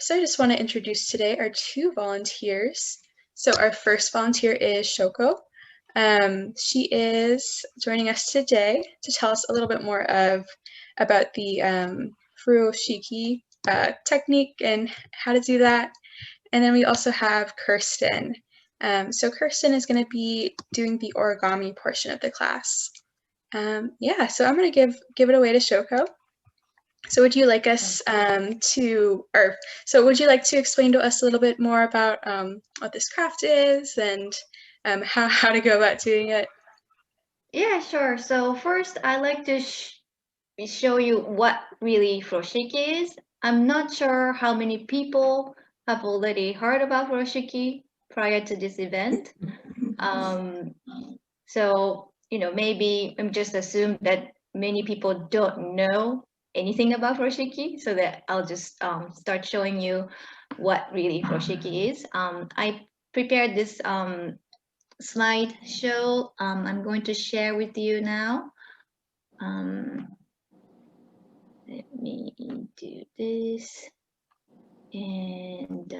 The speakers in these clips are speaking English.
So I just want to introduce today our two volunteers. So our first volunteer is Shoko. She is joining us today to tell us a little bit more about the Furoshiki technique and how to do that. And then we also have Kirsten. So Kirsten is going to be doing the origami portion of the class. Yeah, so I'm going to give it away to Shoko. So would you like us would you like to explain to us a little bit more about what this craft is and how to go about doing it? Yeah, sure. So first, I like to show you what really furoshiki is. I'm not sure how many people have already heard about furoshiki prior to this event. So, maybe I'm just assume that many people don't know anything about furoshiki, so that I'll just start showing you what really furoshiki is. I prepared this slideshow. I'm going to share with you now. Let me do this. And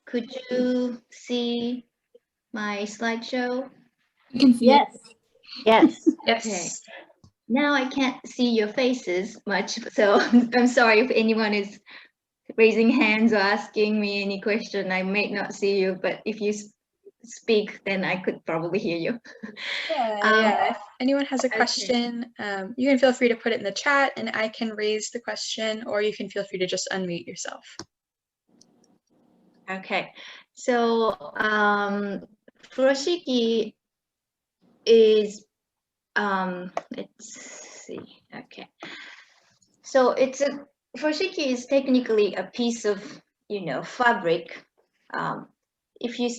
could you see my slideshow? You can see Yes. it. Yes. Yes. Okay. Now I can't see your faces much, so I'm sorry if anyone is raising hands or asking me any question. I may not see you, but if you speak, then I could probably hear you. Yeah. If anyone has a question, you can feel free to put it in the chat and I can raise the question, or you can feel free to just unmute yourself. Okay, so furoshiki is let's see. Okay, so furoshiki is technically a piece of fabric. If you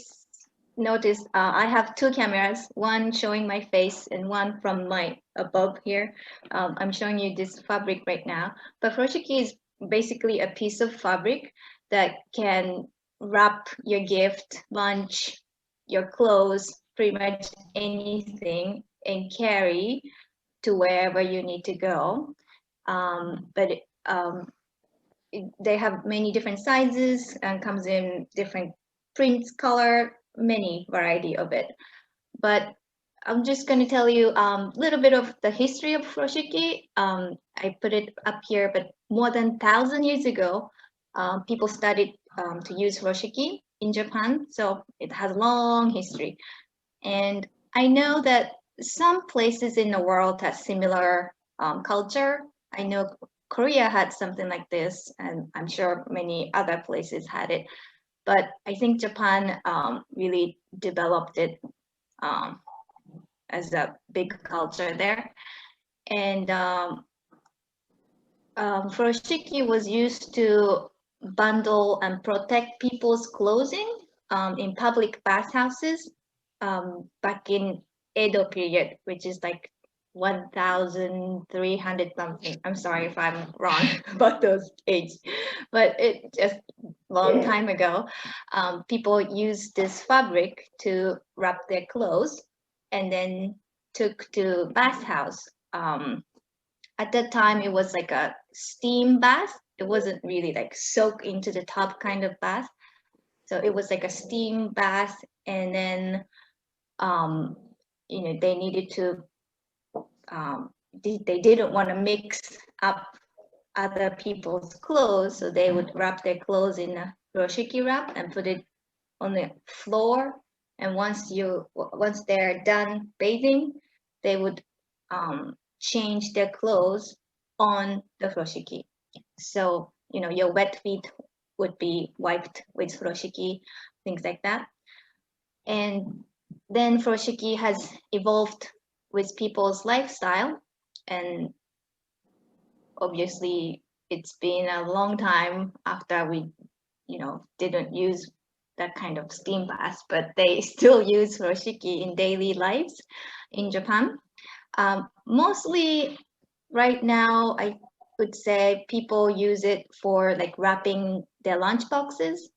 notice, I have two cameras, one showing my face and one from my above here. I'm showing you this fabric right now, but furoshiki is basically a piece of fabric that can wrap your gift, lunch, your clothes, pretty much anything, and carry to wherever you need to go. They have many different sizes and comes in different prints, color, many variety of it. But I'm just going to tell you a little bit of the history of furoshiki. I put it up here, but more than 1,000 years ago, people started to use furoshiki in Japan. So it has a long history. And I know that some places in the world have similar culture. I know Korea had something like this, and I'm sure many other places had it. But I think Japan really developed it as a big culture there. And furoshiki was used to bundle and protect people's clothing in public bathhouses back in Edo period, which is like 1,300 something. I'm sorry if I'm wrong about those age, but it just long time ago. People used this fabric to wrap their clothes and then took to bathhouse. At that time, it was like a steam bath. It wasn't really like soak into the tub kind of bath. So it was like a steam bath, and then they needed to they didn't want to mix up other people's clothes, so they would wrap their clothes in a furoshiki wrap and put it on the floor. And once they're done bathing, they would change their clothes on the furoshiki. So your wet feet would be wiped with furoshiki, things like that. And then furoshiki has evolved with people's lifestyle, and obviously it's been a long time after we didn't use that kind of steam bath, but they still use furoshiki in daily lives in Japan. Mostly right now, I would say people use it for like wrapping their lunch boxes.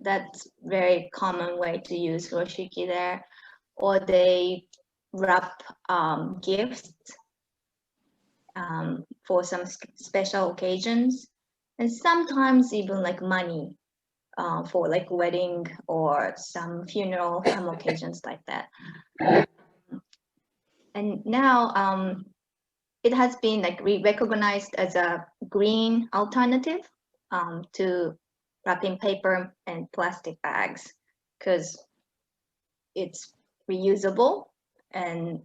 That's very common way to use furoshiki there. Or they wrap gifts for some special occasions, and sometimes even like money for like wedding or some funeral, some occasions like that. And now it has been like recognized as a green alternative to wrapping paper and plastic bags, because it's reusable, and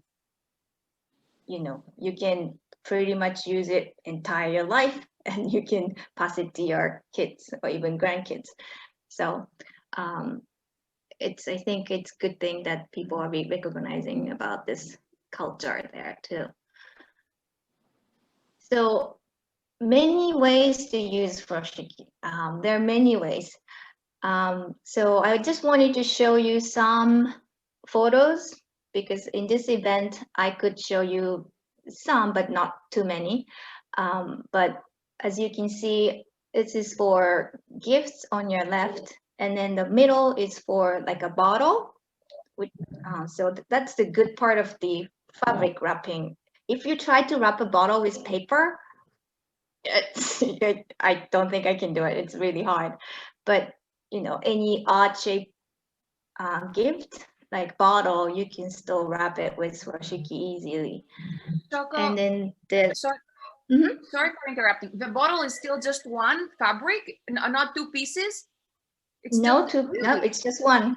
you can pretty much use it entire life, and you can pass it to your kids or even grandkids. So I think it's a good thing that people are recognizing about this culture there too. So many ways to use furoshiki. There are many ways. So I just wanted to show you some photos, because in this event I could show you some, but not too many. But as you can see, this is for gifts on your left, and then the middle is for like a bottle. So that's the good part of the fabric wrapping. If you try to wrap a bottle with paper, I don't think I can do it. It's really hard. But any odd shape gift like bottle, you can still wrap it with furoshiki easily. Shoko, And then the sorry, Mhm. sorry for interrupting. The bottle is still just one fabric, not two pieces. It's no, still no, it's just one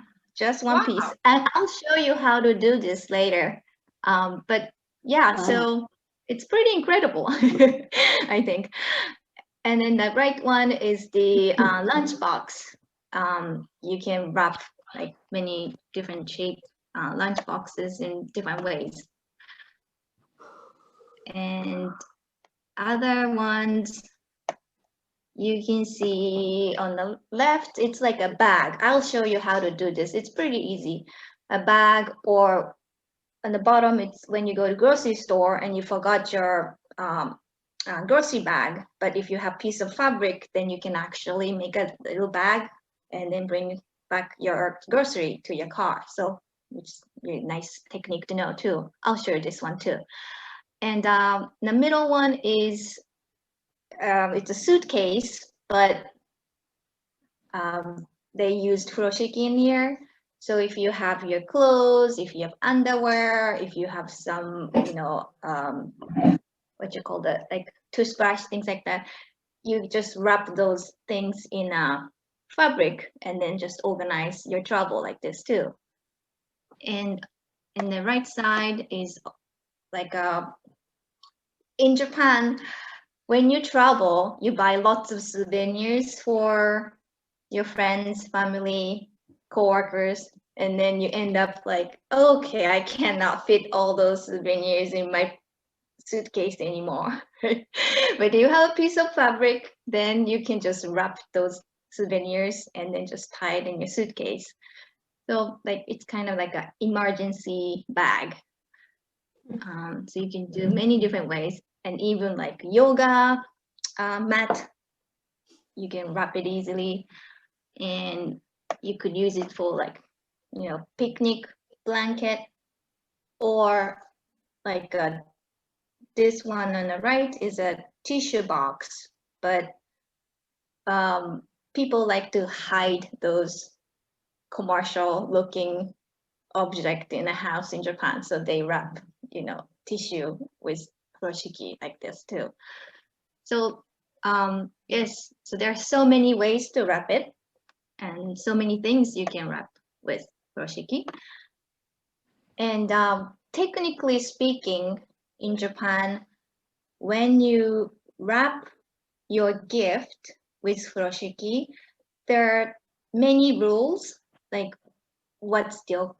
Wow. piece. And I'll show you how to do this later. But yeah, so it's pretty incredible, I think. And then the right one is the lunchbox. You can wrap like many different shaped lunch boxes in different ways. And other ones, you can see on the left, it's like a bag. I'll show you how to do this. It's pretty easy. A bag, or on the bottom, it's when you go to grocery store and you forgot your grocery bag. But if you have piece of fabric, then you can actually make a little bag and then bring back your grocery to your car. So it's a nice technique to know too. I'll show you this one too. And the middle one is, it's a suitcase, but they used furoshiki in here. So if you have your clothes, if you have underwear, if you have some, what you call that, like toothbrush, things like that, you just wrap those things in a fabric and then just organize your travel like this too. And in the right side is like in Japan, when you travel, you buy lots of souvenirs for your friends, family, coworkers, and then you end up like, okay, I cannot fit all those souvenirs in my suitcase anymore. But you have a piece of fabric, then you can just wrap those souvenirs and then just tie it in your suitcase. So like it's kind of like an emergency bag. So you can do many different ways, and even like yoga mat, you can wrap it easily, and you could use it for like picnic blanket, or like this one on the right is a tissue box, but people like to hide those commercial looking object in a house in Japan, so they wrap tissue with furoshiki like this too. So yes, so there are so many ways to wrap it, and so many things you can wrap with furoshiki. And technically speaking, in Japan, when you wrap your gift with furoshiki, there are many rules, like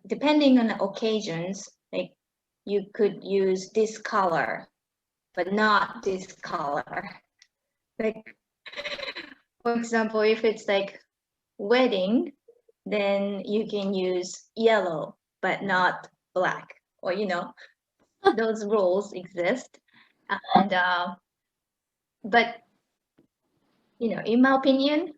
depending on the occasions, like you could use this color, but not this color. Like, for example, if it's like wedding, then you can use yellow, but not black, or those rules exist. And but in my opinion,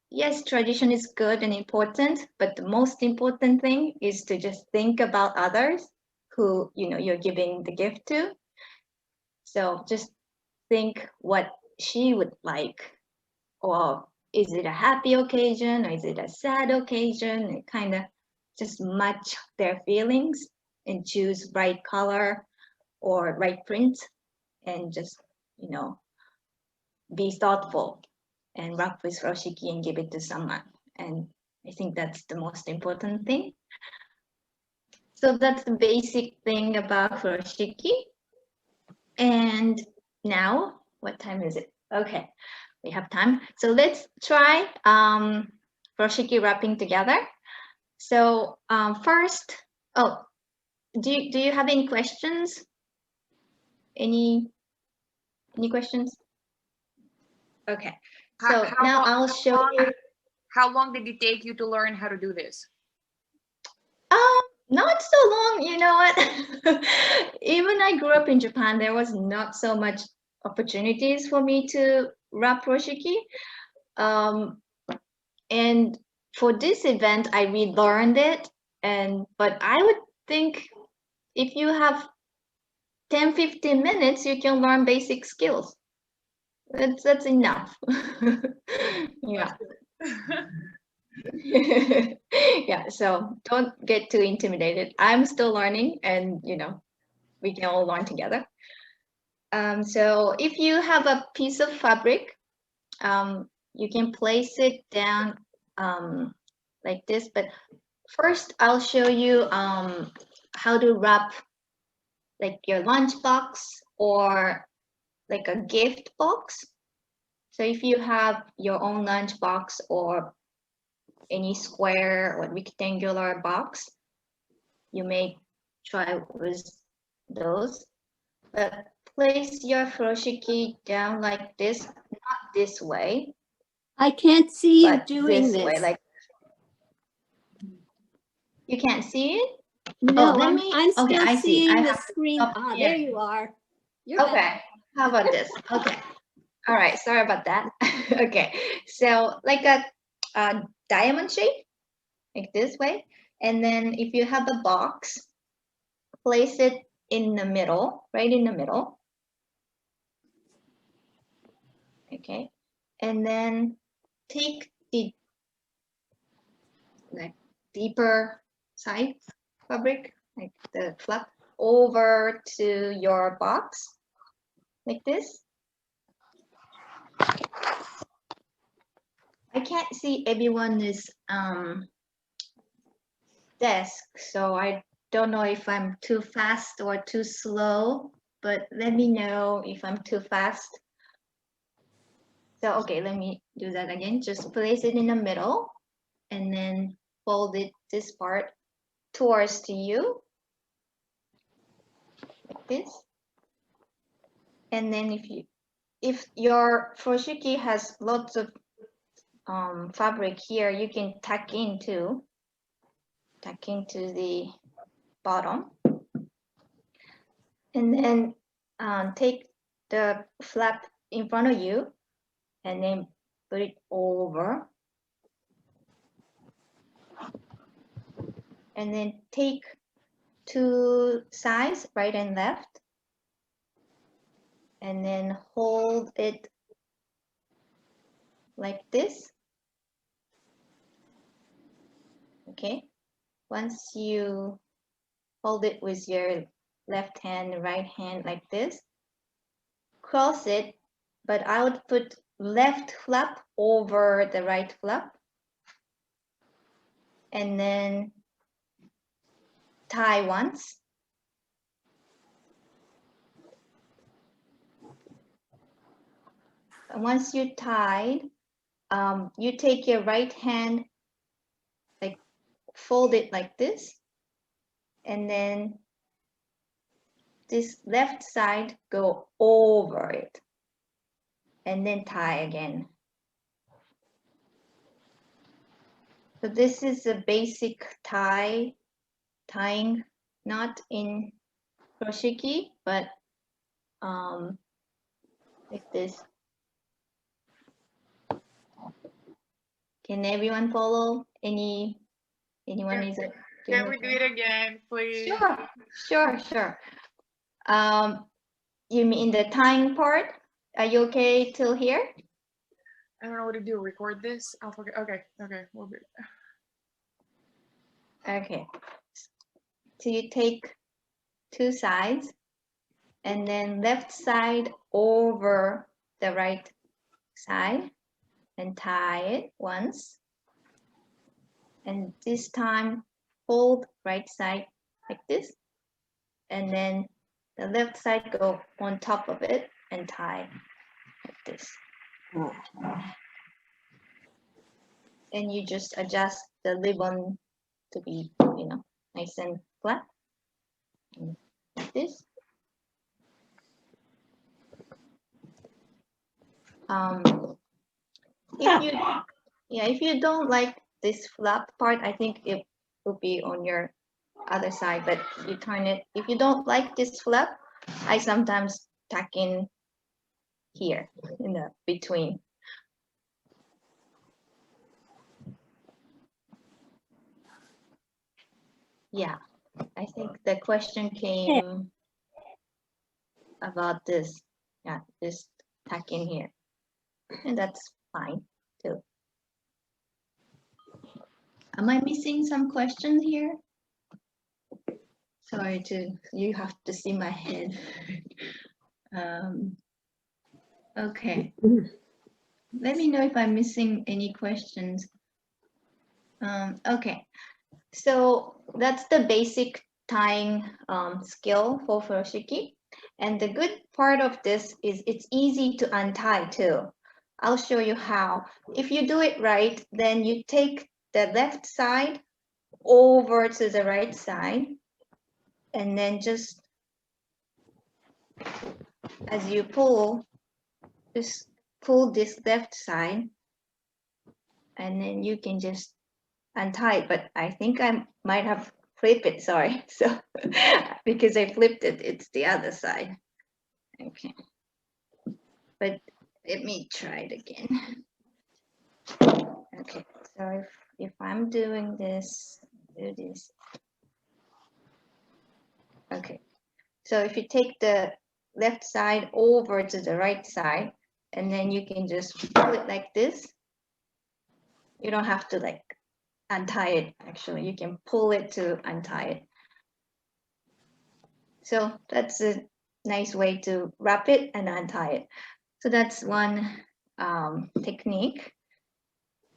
yes, tradition is good and important, but the most important thing is to just think about others who you're giving the gift to. So just think what she would like, or is it a happy occasion or is it a sad occasion, and kind of just match their feelings and choose right color or right print, and just, you know, be thoughtful and wrap with furoshiki and give it to someone. And I think that's the most important thing. So that's the basic thing about furoshiki. And now, what time is it? Okay, we have time. So let's try furoshiki wrapping together. So first, oh, do you have any questions? Any questions? Okay, so now I'll show you. How long did it take you to learn how to do this? Not so long. You know what? Even I grew up in Japan, there was not so much opportunities for me to wrap furoshiki. And for this event, I relearned it. But I would think if you have 10-15 minutes, you can learn basic skills. That's enough. Yeah. Yeah, so don't get too intimidated. I'm still learning, and you know, we can all learn together. So if you have a piece of fabric, you can place it down like this. But first, I'll show you how to wrap like your lunch box or like a gift box. So if you have your own lunch box or any square or rectangular box, you may try with those. But place your furoshiki down like this, not this way. I can't see you but doing this way, this. like you can't see it. No, let I'm, me. I'm still okay, I see. seeing I the have to screen. stop Ah, here. there you are. You're Okay, back. how about this? Okay, all right. Sorry about that. Okay, so like a diamond shape, like this way, and then if you have a box, place it in the middle, right in the middle. Okay, and then take the like deeper side fabric, like the flap, over to your box, like this. I can't see everyone's desk, so I don't know if I'm too fast or too slow, but let me know if I'm too fast. So, okay, let me do that again. Just place it in the middle and then fold it this part towards to you, like this. And then if your furoshiki has lots of fabric here, you can tuck into the bottom, and then take the flap in front of you and then put it over, and then take two sides, right and left, and then hold it like this. Okay, once you hold it with your left hand, right hand like this, cross it, but I would put left flap over the right flap, and then tie once. And once you tied, you take your right hand, like fold it like this, and then this left side go over it, and then tie again. So this is a basic tying knot in furoshiki, but like this. Can everyone follow? Anyone is it? Can we do it again, please? Sure. You mean the tying part? Are you okay till here? I don't know what to do. Record this. I'll forget. Okay. Okay. We'll be. Okay. So you take two sides and then left side over the right side and tie it once. And this time fold right side like this. And then the left side go on top of it and tie like this. And you just adjust the ribbon to be, nice and flat. Like this. If you don't like this flap part, I think it will be on your other side, but you turn it. If you don't like this flap, I sometimes tuck in here in the between. Yeah, I think the question came about this. Yeah, just tuck in here, and that's fine too. Am I missing some questions here? Sorry you have to see my head. Okay. Let me know if I'm missing any questions. Okay, so that's the basic tying skill for Furoshiki. And the good part of this is it's easy to untie too. I'll show you how. If you do it right, then you take the left side over to the right side, and then just as you pull, just pull this left side, and then you can just untie it. But I think I might have flipped it, sorry. So because I flipped it, it's the other side. Okay. But let me try it again. Okay, so if I'm doing this, do this. Okay, so if you take the left side over to the right side, and then you can just pull it like this. You don't have to like untie it, actually. You can pull it to untie it. So that's a nice way to wrap it and untie it. So that's one technique.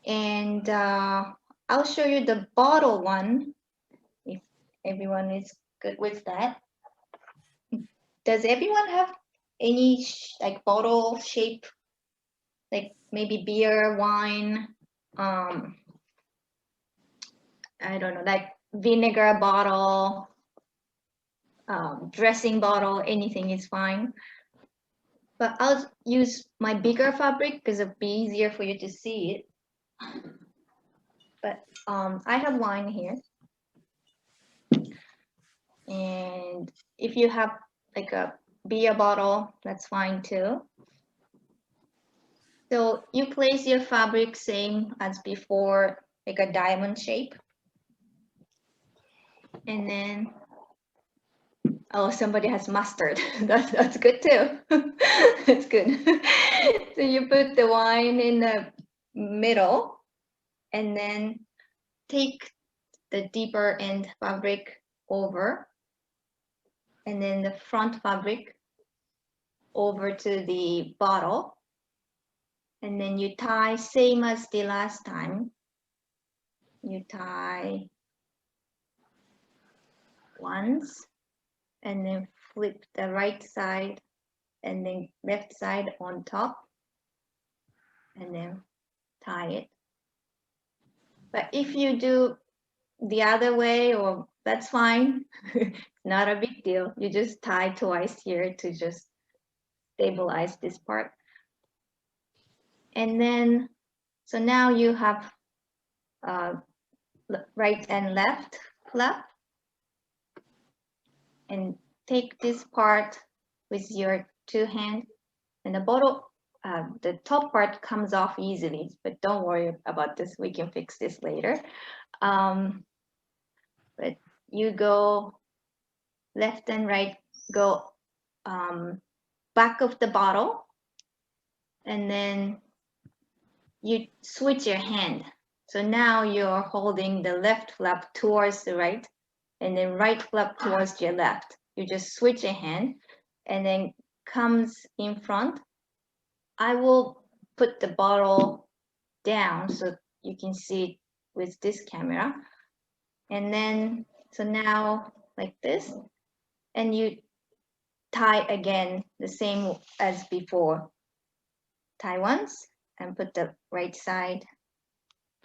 And I'll show you the bottle one, if everyone is good with that. Does everyone have any like bottle shape, like maybe beer, wine, I don't know, like vinegar bottle, dressing bottle, anything is fine. But I'll use my bigger fabric because it'll be easier for you to see it. But I have wine here. And if you have like a beer bottle, that's fine too. So you place your fabric same as before, like a diamond shape. And then, oh, somebody has mustard. That's good too. That's good. So you put the wine in the middle and then take the deeper end fabric over, and then the front fabric over to the bottle. And then you tie same as the last time. You tie once and then flip the right side and then left side on top and then tie it. But if you do the other way, or that's fine, not a big deal. You just tie twice here to just stabilize this part. And then, so now you have right and left flap, and take this part with your two hands, and the bottle, the top part comes off easily, but don't worry about this, we can fix this later. But you go left and right, go back of the bottle and then you switch your hand. So now you're holding the left flap towards the right, and then right flap towards your left. You just switch your hand, and then comes in front. I will put the bottle down so you can see it with this camera. And then, so now like this, and you tie again the same as before. Tie once and put the right side,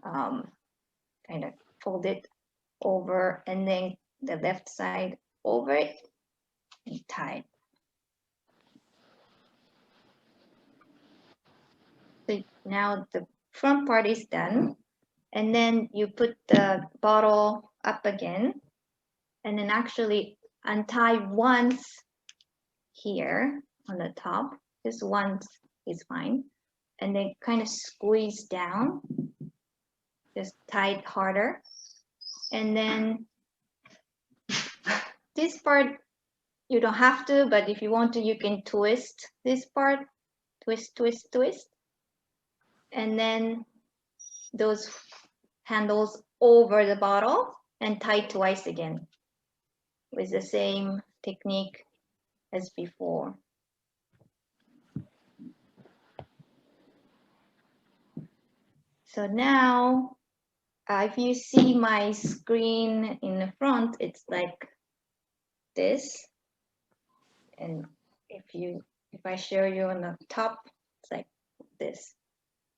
kind of fold it over, and then the left side over it and tie it. So now the front part is done. And then you put the bottle up again, and then actually untie once here on the top. Just once is fine. And then kind of squeeze down. Just tie it harder. And then this part, you don't have to, but if you want to, you can twist this part. Twist, twist, twist. And then those handles over the bottle and tie twice again with the same technique as before. So now, if you see my screen in the front, it's like this. And if I show you on the top, it's like this.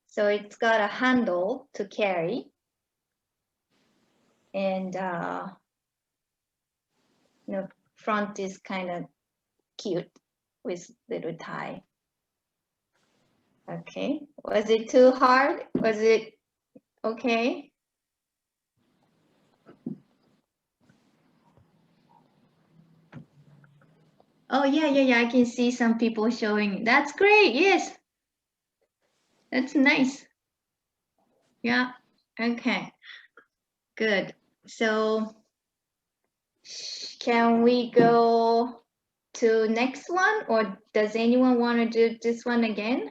So it's got a handle to carry. And the front is kind of cute with little tie. Okay, was it too hard? Was it okay? Oh yeah, I can see some people showing. That's great, yes. That's nice. Yeah, okay, good. So can we go to next one, or does anyone want to do this one again?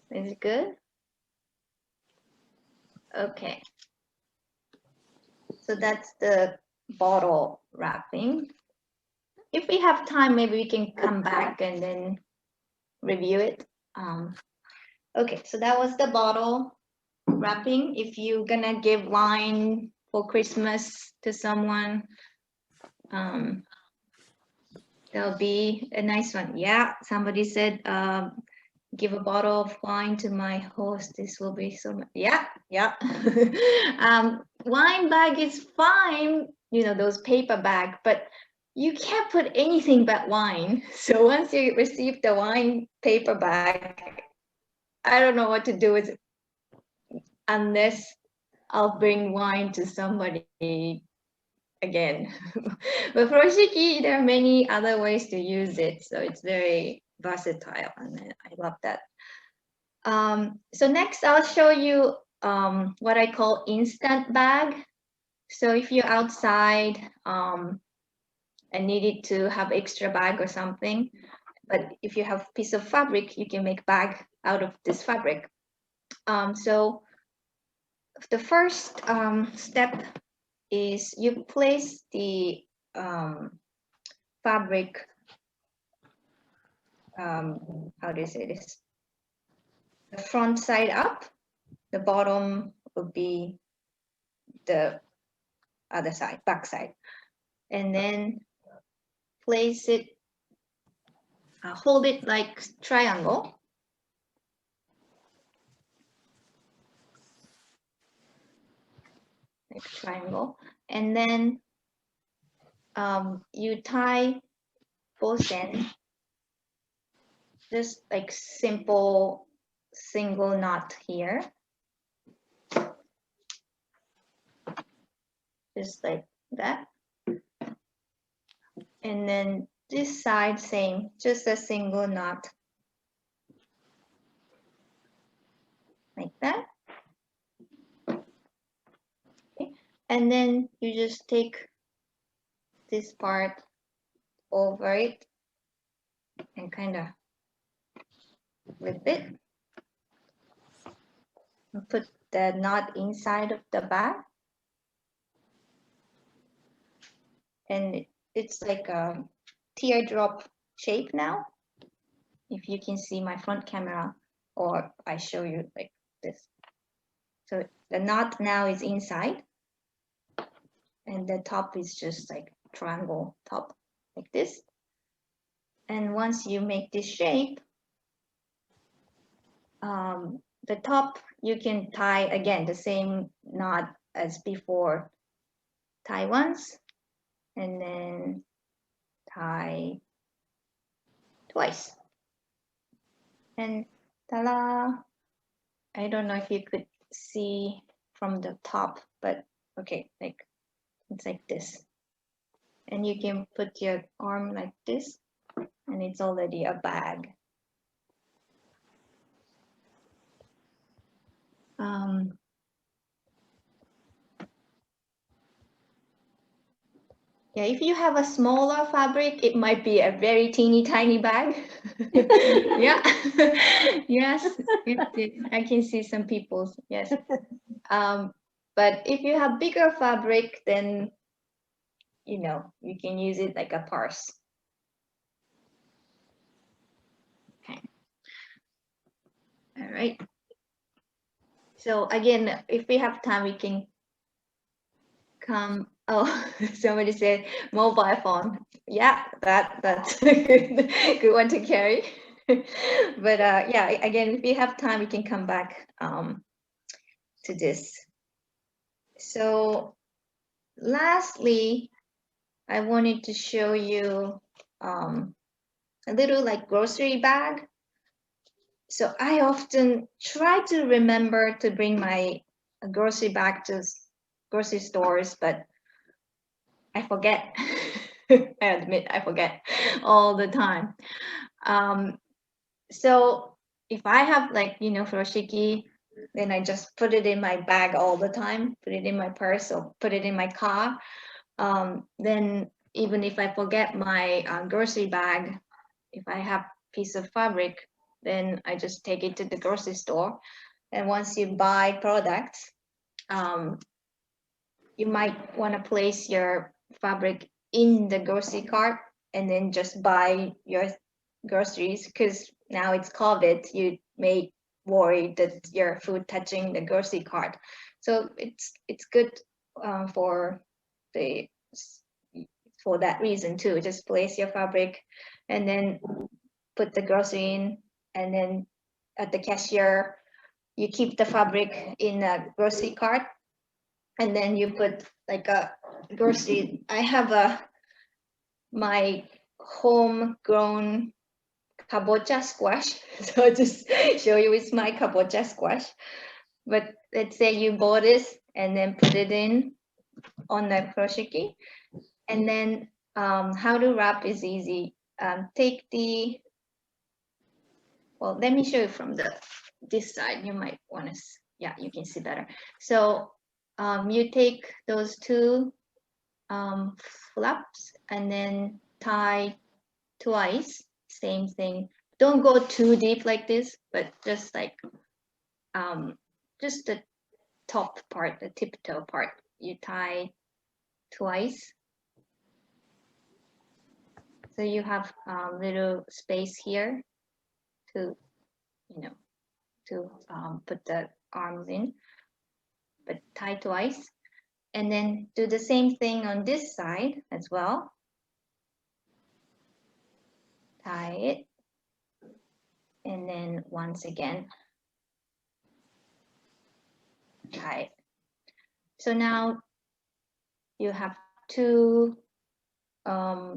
Is it good? Okay. So that's the bottle wrapping. If we have time, maybe we can come back and then review it. Okay, so that was the bottle wrapping. If you're gonna give wine for Christmas to someone, that'll be a nice one. Yeah, somebody said, give a bottle of wine to my host. This will be so much. Yeah. Wine bag is fine, you know, those paper bag, but you can't put anything but wine. So once you receive the wine paper bag, I don't know what to do with it unless I'll bring wine to somebody again. But Furoshiki, there are many other ways to use it. So it's very versatile, and I love that. So next I'll show you what I call instant bag. So if you're outside and needed to have extra bag or something, but if you have piece of fabric, you can make bag out of this fabric. So the first step is you place the fabric, how do you say this? The front side up, the bottom will be the other side, back side. And then place it, hold it like triangle. Like triangle. And then you tie both ends, just like simple single knot here. Just like that. And then this side, same, just a single knot. Like that. Okay. And then you just take this part over it and kind of with it. And put the knot inside of the bag. And it's like a teardrop shape now. If you can see my front camera, or I show you like this. So the knot now is inside, and the top is just like triangle top like this. And once you make this shape, the top you can tie again the same knot as before. Tie once, and then tie twice. And ta-da! I don't know if you could see from the top, but okay, like it's like this. And you can put your arm like this, and it's already a bag. Yeah, if you have a smaller fabric, it might be a very teeny tiny bag. Yeah, yes, I can see some people's, yes. But if you have bigger fabric, then, you know, you can use it like a purse. Okay. All right. So again, if we have time, we can come. Oh, somebody said mobile phone. Yeah, that's a good one to carry. But yeah, again, if we have time, we can come back to this. So lastly, I wanted to show you a little like grocery bag. So I often try to remember to bring my grocery bag to grocery stores, but I forget. I admit I forget all the time. So if I have like, you know, furoshiki, then I just put it in my bag all the time, put it in my purse or put it in my car. Then even if I forget my grocery bag, if I have piece of fabric, then I just take it to the grocery store. And once you buy products, you might want to place your fabric in the grocery cart and then just buy your groceries, because now it's COVID, you may worry that your food touching the grocery cart. So it's good for that reason too. Just place your fabric and then put the grocery in, and then at the cashier you keep the fabric in a grocery cart, and then you put like a grocery. I have my homegrown kabocha squash. So I'll just show you, it's my kabocha squash. But let's say you bought this and then put it in on the furoshiki. And then how to wrap is easy. Take the, well, let me show you from this side. You might want to, yeah, you can see better. So you take those two flaps and then tie twice, same thing. Don't go too deep like this, but just like just the top part, the tiptoe part, you tie twice. So you have a little space here to, you know, to put the arms in, but tie twice. And then do the same thing on this side as well. Tie it. And then once again, tie it. So now you have two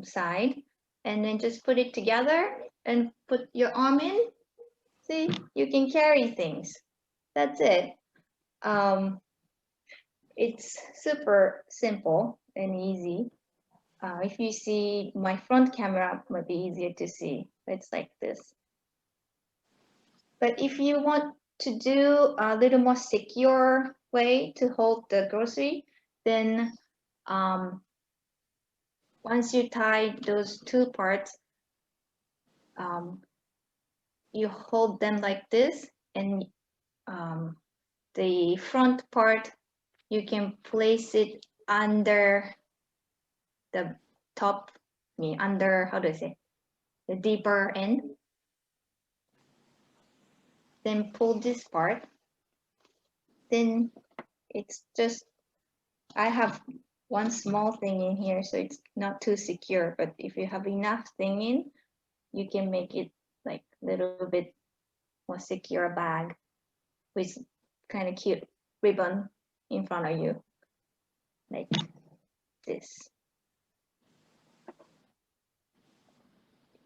side, and then just put it together and put your arm in. See, you can carry things. That's it. It's super simple and easy. If you see my front camera, it might be easier to see. It's like this. But if you want to do a little more secure way to hold the grocery, then once you tie those two parts, you hold them like this, and the front part, you can place it under the top, under, how do I say, the deeper end. Then pull this part. Then it's just, I have one small thing in here, so it's not too secure, but if you have enough thing in, you can make it like a little bit more secure bag with kind of cute ribbon in front of you, like this.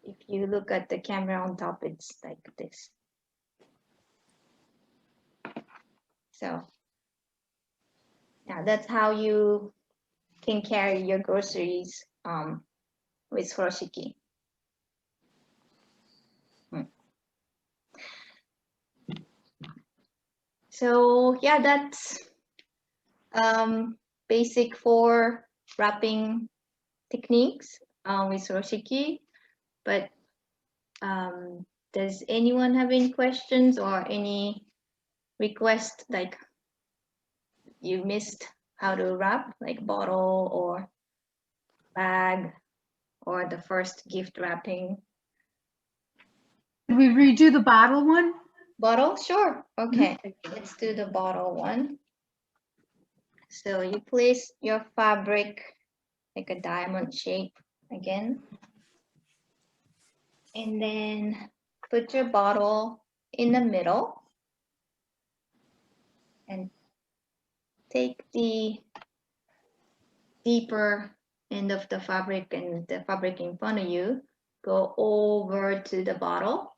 If you look at the camera on top, it's like this. So yeah, that's how you can carry your groceries with Furoshiki. So yeah, that's basic for wrapping techniques with Furoshiki. But does anyone have any questions or any request, like you missed how to wrap, like bottle or bag or the first gift wrapping? Did we redo the bottle one? Bottle? Sure. Okay, let's do the bottle one. So you place your fabric like a diamond shape again. And then put your bottle in the middle and take the deeper end of the fabric and the fabric in front of you, go over to the bottle.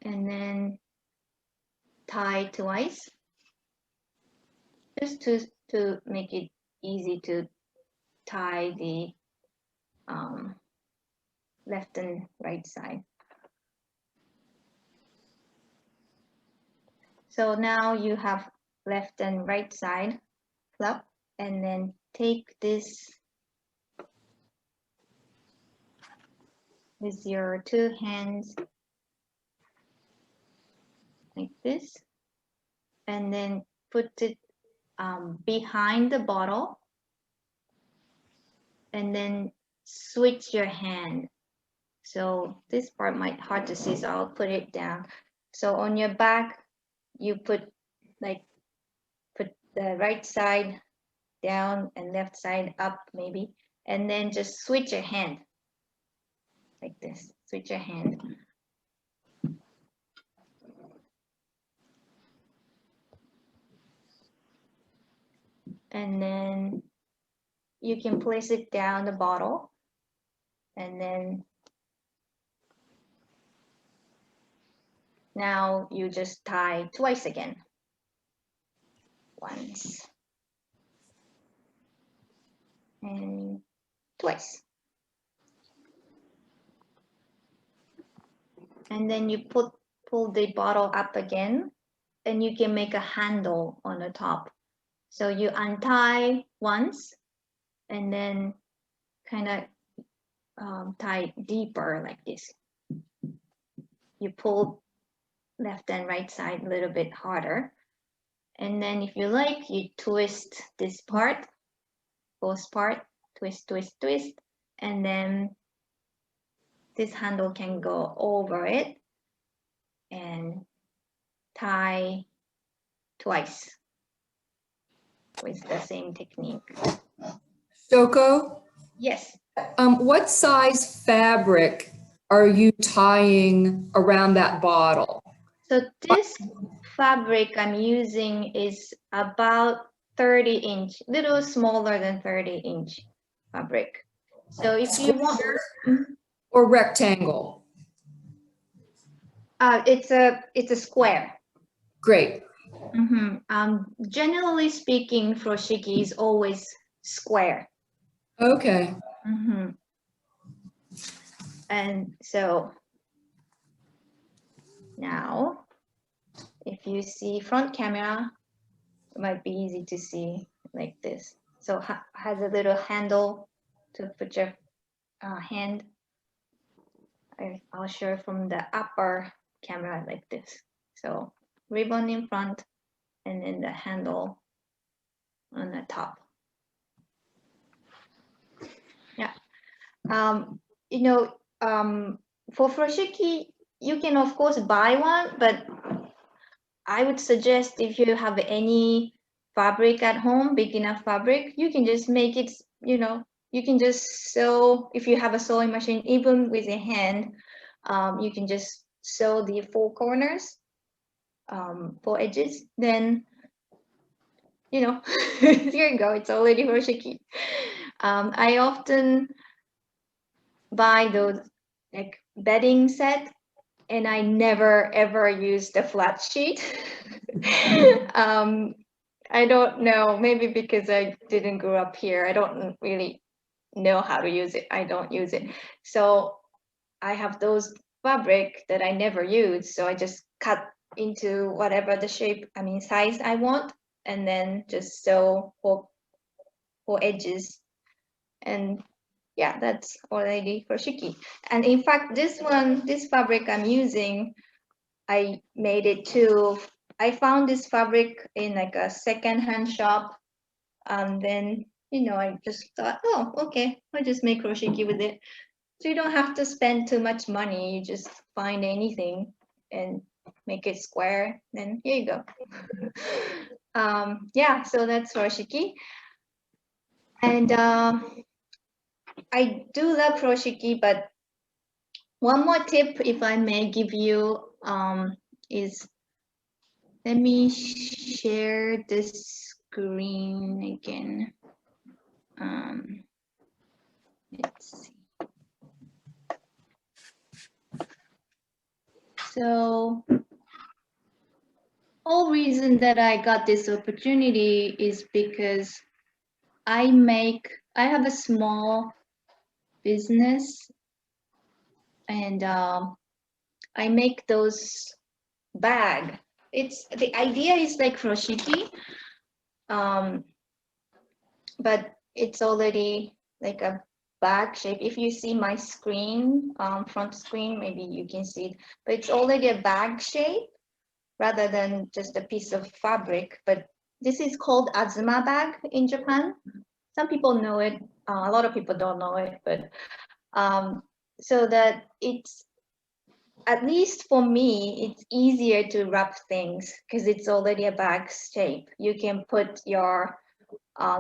And then tie twice, just to make it easy to tie the left and right side. So now you have left and right side flap, and then take this with your two hands like this, and then put it behind the bottle, and then switch your hand. So this part might hard to see, so I'll put it down. So on your back, you put the right side down and left side up maybe, and then just switch your hand like this. Switch your hand. And then you can place it down the bottle, and then now you just tie twice again. Once and twice. And then you pull the bottle up again, and you can make a handle on the top. So you untie once, and then kind of tie deeper like this. You pull left and right side a little bit harder. And then if you like, you twist this part, both part, twist, twist, twist, and then this handle can go over it and tie twice with the same technique. Shoko, Yes. what size fabric are you tying around that bottle? So this fabric I'm using is about 30-inch, little smaller than 30-inch fabric. So if you want, Or rectangle? it's a square. Great. Generally speaking, Furoshiki is always square. Okay. And so now, if you see front camera, it might be easy to see like this. So has a little handle to put your hand. I'll show from the upper camera like this. So ribbon in front and then the handle on the top. Yeah. You know, for furoshiki, you can of course buy one, but I would suggest if you have any fabric at home, big enough fabric, you can just make it, you know, you can just sew, if you have a sewing machine, even with a hand, you can just sew the four corners, four edges, then, you know, here you go, it's already furoshiki. I often buy those like bedding set, and I never ever use the flat sheet. I don't know, maybe because I didn't grow up here. I don't really know how to use it. I don't use it. So I have those fabric that I never use. So I just cut into whatever the shape, I mean, size I want, and then just sew four edges. And yeah, that's already furoshiki. And in fact, this fabric I'm using, I made it too. I found this fabric in like a second-hand shop. And then, you know, I just thought, oh, okay, I'll just make furoshiki with it. So you don't have to spend too much money. You just find anything and make it square. Then here you go. Yeah, so that's furoshiki. And I do love furoshiki, but one more tip, if I may give you, is, let me share this screen again. Let's see. So, whole reason that I got this opportunity is because I have a small business, and I make those bag. The idea is like furoshiki, but it's already like a bag shape. If you see my screen, front screen, maybe you can see it, but it's already a bag shape rather than just a piece of fabric. But this is called azuma bag in Japan. Some people know it, a lot of people don't know it, but so that it's, at least for me, it's easier to wrap things because it's already a bag shape. You can put your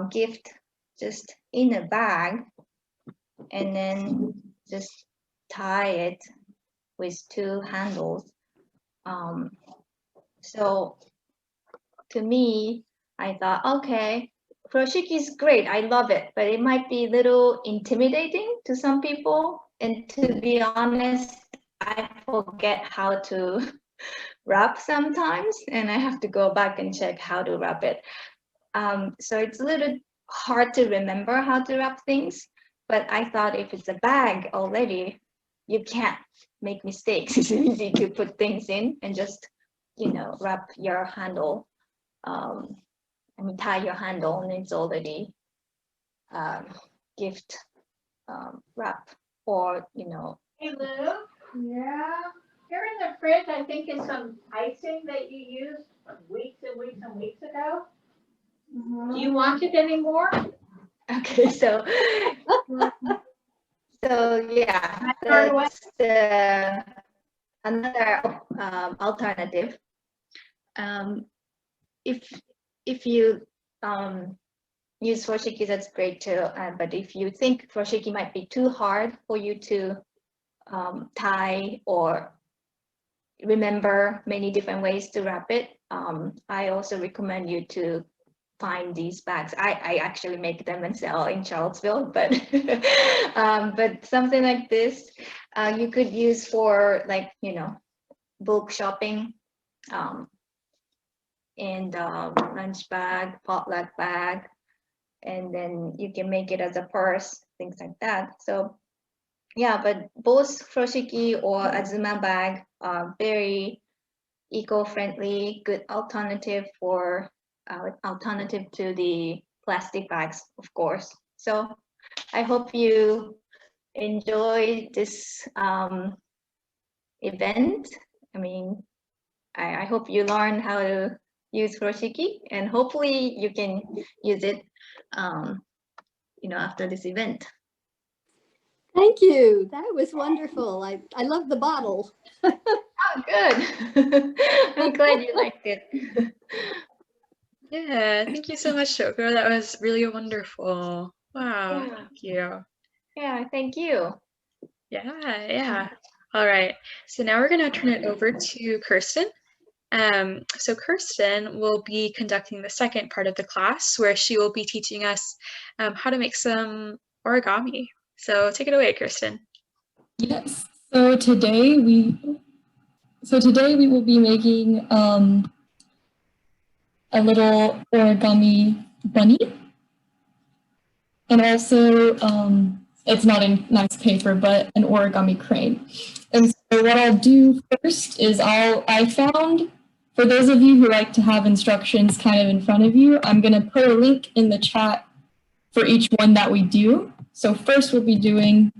gift just in a bag and then just tie it with two handles. So to me, I thought, okay, furoshiki is great. I love it, but it might be a little intimidating to some people. And to be honest, I forget how to wrap sometimes, and I have to go back and check how to wrap it. So it's a little hard to remember how to wrap things, but I thought if it's a bag already, you can't make mistakes. It's easy to put things in and just, you know, wrap your handle. I mean, tie your handle, and it's already gift wrap, or, you know. Hey Lou, yeah, here in the fridge, I think is some icing that you used weeks and weeks and weeks ago. Do you want it anymore? Okay, so yeah, that's another alternative. If you use furoshiki, that's great too. But if you think furoshiki might be too hard for you to tie or remember many different ways to wrap it, I also recommend you to find these bags. I actually make them and sell in Charlottesville, but but something like this you could use for, like, you know, bulk shopping, and lunch bag, potluck bag, and then you can make it as a purse, things like that. So yeah, but both furoshiki or azuma bag are very eco-friendly, good alternative for alternative to the plastic bags, of course. So I hope you enjoy this event. I mean, I hope you learn how to use Furoshiki, and hopefully you can use it, after this event. Thank you. That was wonderful. I love the bottle. Oh, good. I'm glad you liked it. Yeah, thank you so much, Shoko. That was really wonderful. Wow, Yeah. thank you. Yeah, thank you. Yeah. All right. So now we're going to turn it over to Kirsten. So Kirsten will be conducting the second part of the class where she will be teaching us how to make some origami. So take it away, Kirsten. Yes. So today we will be making a little origami bunny, and also it's not in nice paper, but an origami crane. And so what I'll do first is I found, for those of you who like to have instructions kind of in front of you, I'm going to put a link in the chat for each one that we do. So first we'll be doing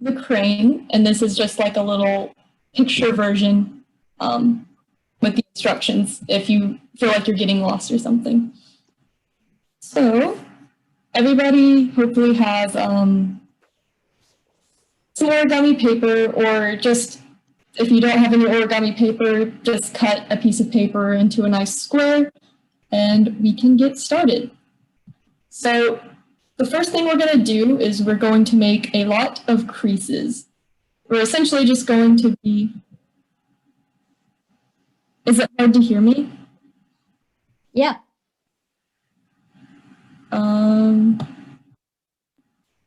the crane, and this is just like a little picture version with the instructions if you feel like you're getting lost or something. So everybody hopefully has some origami paper, or just if you don't have any origami paper, just cut a piece of paper into a nice square and we can get started. So the first thing we're going to do is we're going to make a lot of creases. We're essentially just going to be... Is it hard to hear me? Yeah.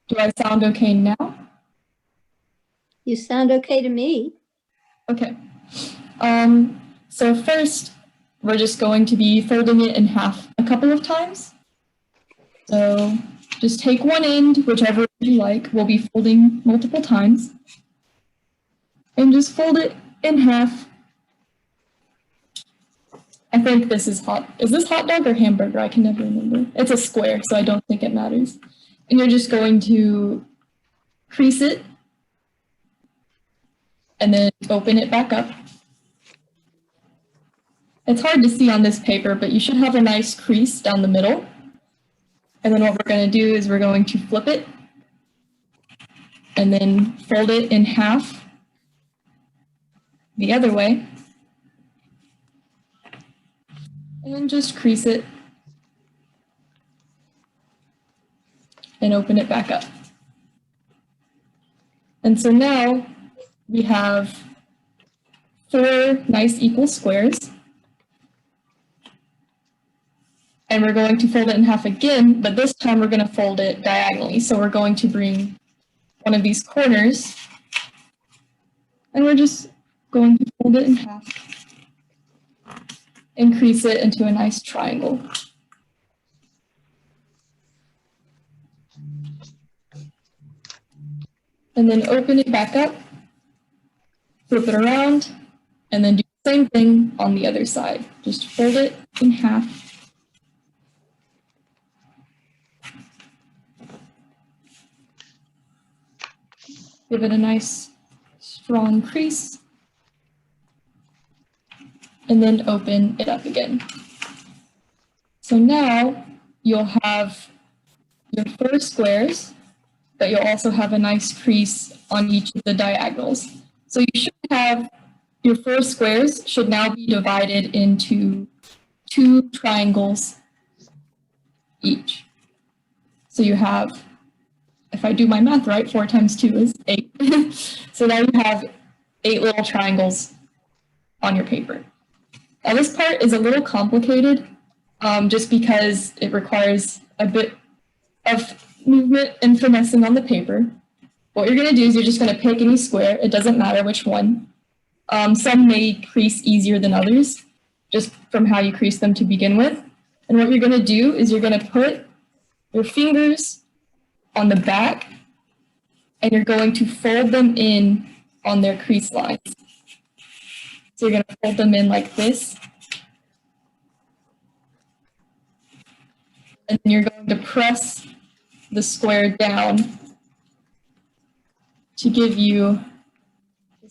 Do I sound okay now? You sound okay to me. Okay. So first, we're just going to be folding it in half a couple of times. So just take one end, whichever you like. We'll be folding multiple times. And just fold it in half. I think this is hot. Is this hot dog or hamburger? I can never remember. It's a square, so I don't think it matters. And you're just going to crease it and then open it back up. It's hard to see on this paper, but you should have a nice crease down the middle. And then what we're going to do is we're going to flip it and then fold it in half the other way. And just crease it and open it back up. And so now we have 4 nice equal squares. And we're going to fold it in half again, but this time we're going to fold it diagonally. So we're going to bring one of these corners and we're just going to fold it in half and crease it into a nice triangle. And then open it back up, flip it around, and then do the same thing on the other side. Just fold it in half. Give it a nice strong crease, and then open it up again. So now you'll have your 4 squares, but you'll also have a nice crease on each of the diagonals. So you should have your 4 squares should now be divided into 2 triangles each. So you have, if I do my math right, 4 times 2 is 8. So now you have 8 little triangles on your paper. Now this part is a little complicated just because it requires a bit of movement and finessing on the paper. What you're going to do is you're just going to pick any square. It doesn't matter which one. Some may crease easier than others, just from how you crease them to begin with. And what you're going to do is you're going to put your fingers on the back, and you're going to fold them in on their crease lines. So you're going to fold them in like this. And then you're going to press the square down to give you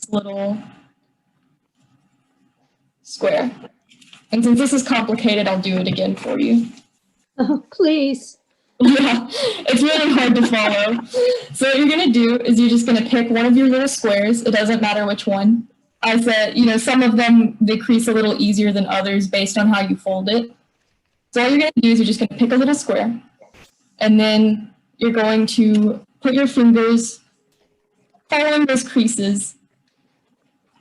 this little square. And since this is complicated, I'll do it again for you. Oh, please. Yeah, it's really hard to follow. So what you're gonna do is you're just gonna pick one of your little squares. It doesn't matter which one. I said, you know, some of them, they crease a little easier than others based on how you fold it. So all you're gonna do is you're just gonna pick a little square, and then you're going to put your fingers following those creases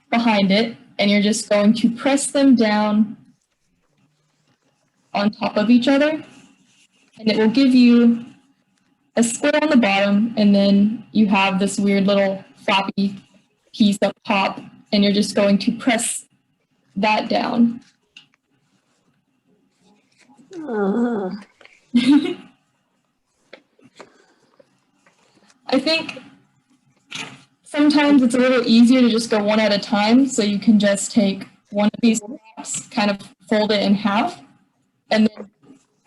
behind it, and you're just going to press them down on top of each other, and it will give you a square on the bottom, and then you have this weird little floppy piece up top, and you're just going to press that down. I think sometimes it's a little easier to just go one at a time, so you can just take one of these flaps, kind of fold it in half, and then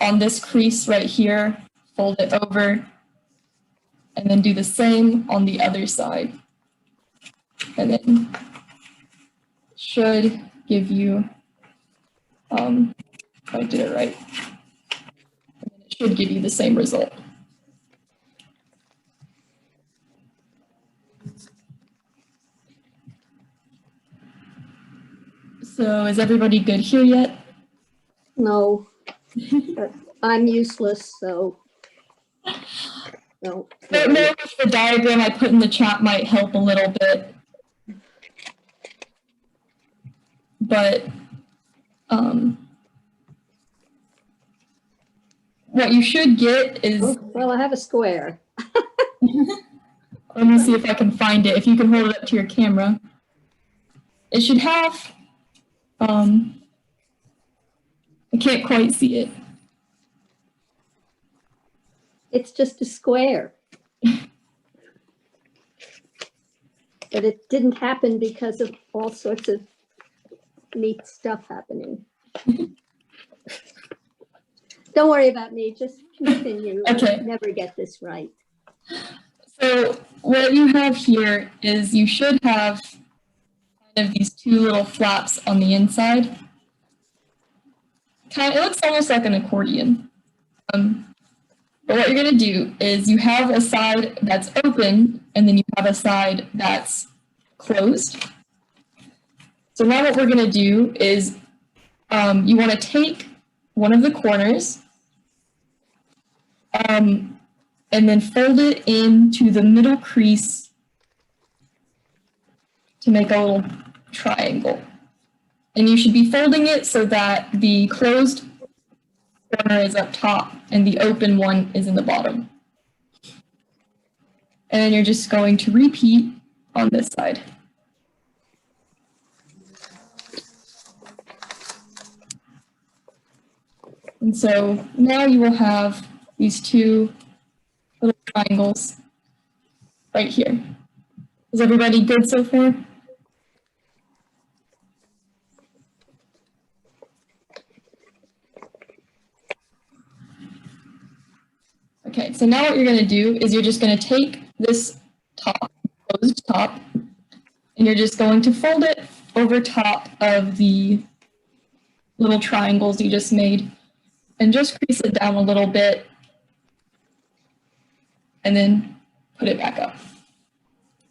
on this crease right here, fold it over, and then do the same on the other side. And then should give you, if I did it right, and then it should give you the same result. So is everybody good here yet? No, but I'm useless, so. No. I don't know if the diagram I put in the chat might help a little bit. But what you should get is, Oh, well, I have a square. let me see if I can find it. If you can hold it up to your camera. It should have, I can't quite see it. It's just a square. But it didn't happen because of all sorts of neat stuff happening. Don't worry about me, just continue. Okay. I'll never get this right. So what you have here is you should have kind of these two little flaps on the inside. It looks almost like an accordion. But what you're going to do is you have a side that's open, and then you have a side that's closed. So now what we're going to do is you want to take one of the corners and then fold it into the middle crease to make a little triangle. And you should be folding it so that the closed corner is up top and the open one is in the bottom. And then you're just going to repeat on this side. And so now you will have these two little triangles right here. Is everybody good so far? Okay, so now what you're going to do is you're just going to take this top, closed top, and you're just going to fold it over top of the little triangles you just made, and just crease it down a little bit, and then put it back up.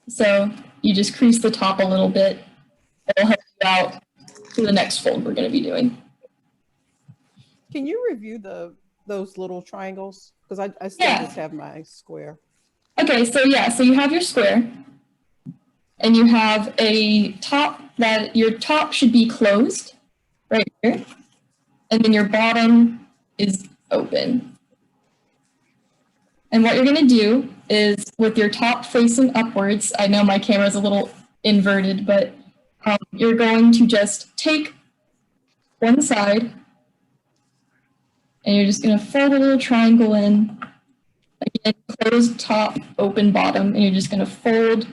So you just crease the top a little bit. It'll help you out for the next fold we're going to be doing. Can you review those little triangles? Because I still just have my square. Okay, so yeah, so you have your square, and you have a top that your top should be closed right here, and then your bottom is open. And what you're going to do is with your top facing upwards, I know my camera is a little inverted, but you're going to just take one side, and you're just going to fold a little triangle in. Again, closed top, open bottom, and you're just going to fold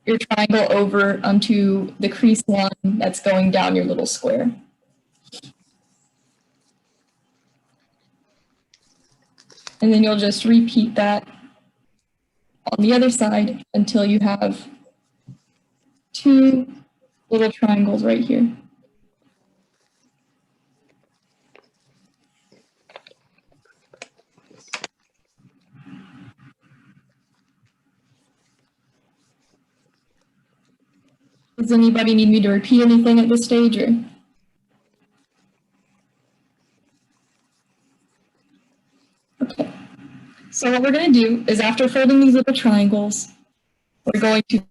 your triangle over onto the crease line that's going down your little square. And then you'll just repeat that on the other side until you have two little triangles right here. Does anybody need me to repeat anything at this stage, or? Okay. So what we're going to do is after folding these little triangles, we're going to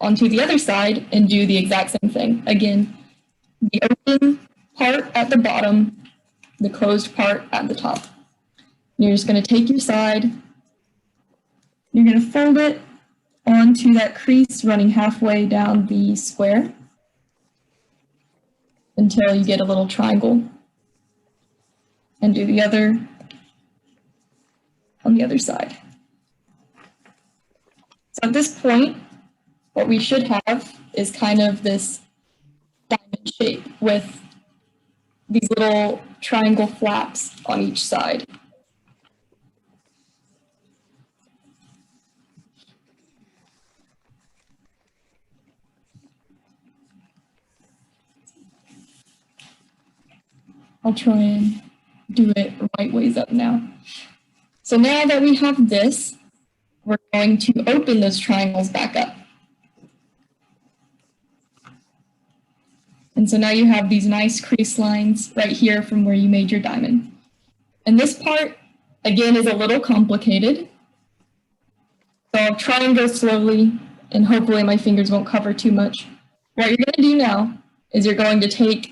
onto the other side and do the exact same thing. Again, the open part at the bottom, the closed part at the top. You're just going to take your side, you're going to fold it onto that crease running halfway down the square until you get a little triangle, and do the other on the other side. So at this point, what we should have is kind of this diamond shape with these little triangle flaps on each side. I'll try and do it right ways up now. So now that we have this, we're going to open those triangles back up. And so now you have these nice crease lines right here from where you made your diamond. And this part, again, is a little complicated. So I'll try and go slowly, and hopefully my fingers won't cover too much. What you're going to do now is you're going to take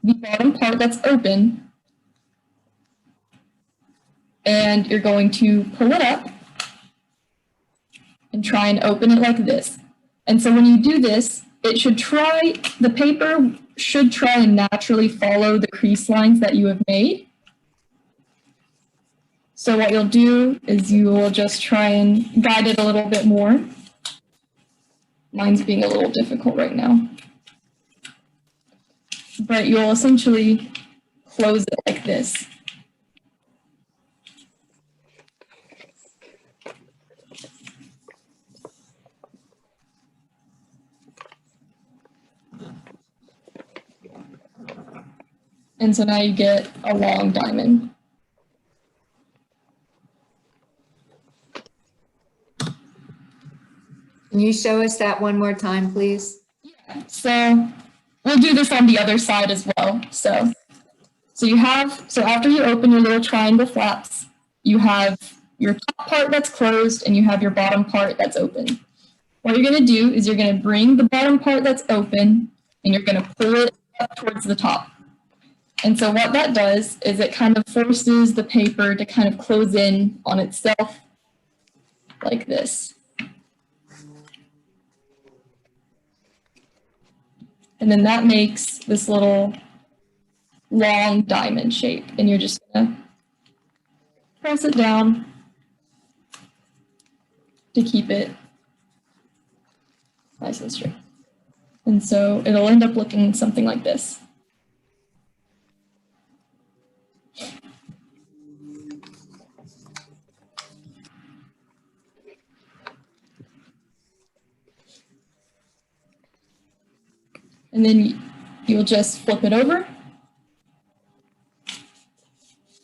the bottom part that's open, and you're going to pull it up and try and open it like this. And so when you do this, the paper should try and naturally follow the crease lines that you have made. So what you'll do is you will just try and guide it a little bit more. Mine's being a little difficult right now. But you'll essentially close it like this. And so now you get a long diamond. Can you show us that one more time, please? Yeah, so we'll do this on the other side as well. So after you open your little triangle flaps, you have your top part that's closed and you have your bottom part that's open. What you're going to do is you're going to bring the bottom part that's open and you're going to pull it up towards the top. And so what that does is it kind of forces the paper to kind of close in on itself like this. And then that makes this little long diamond shape. And you're just gonna press it down to keep it nice and straight. And so it'll end up looking something like this. And then you'll just flip it over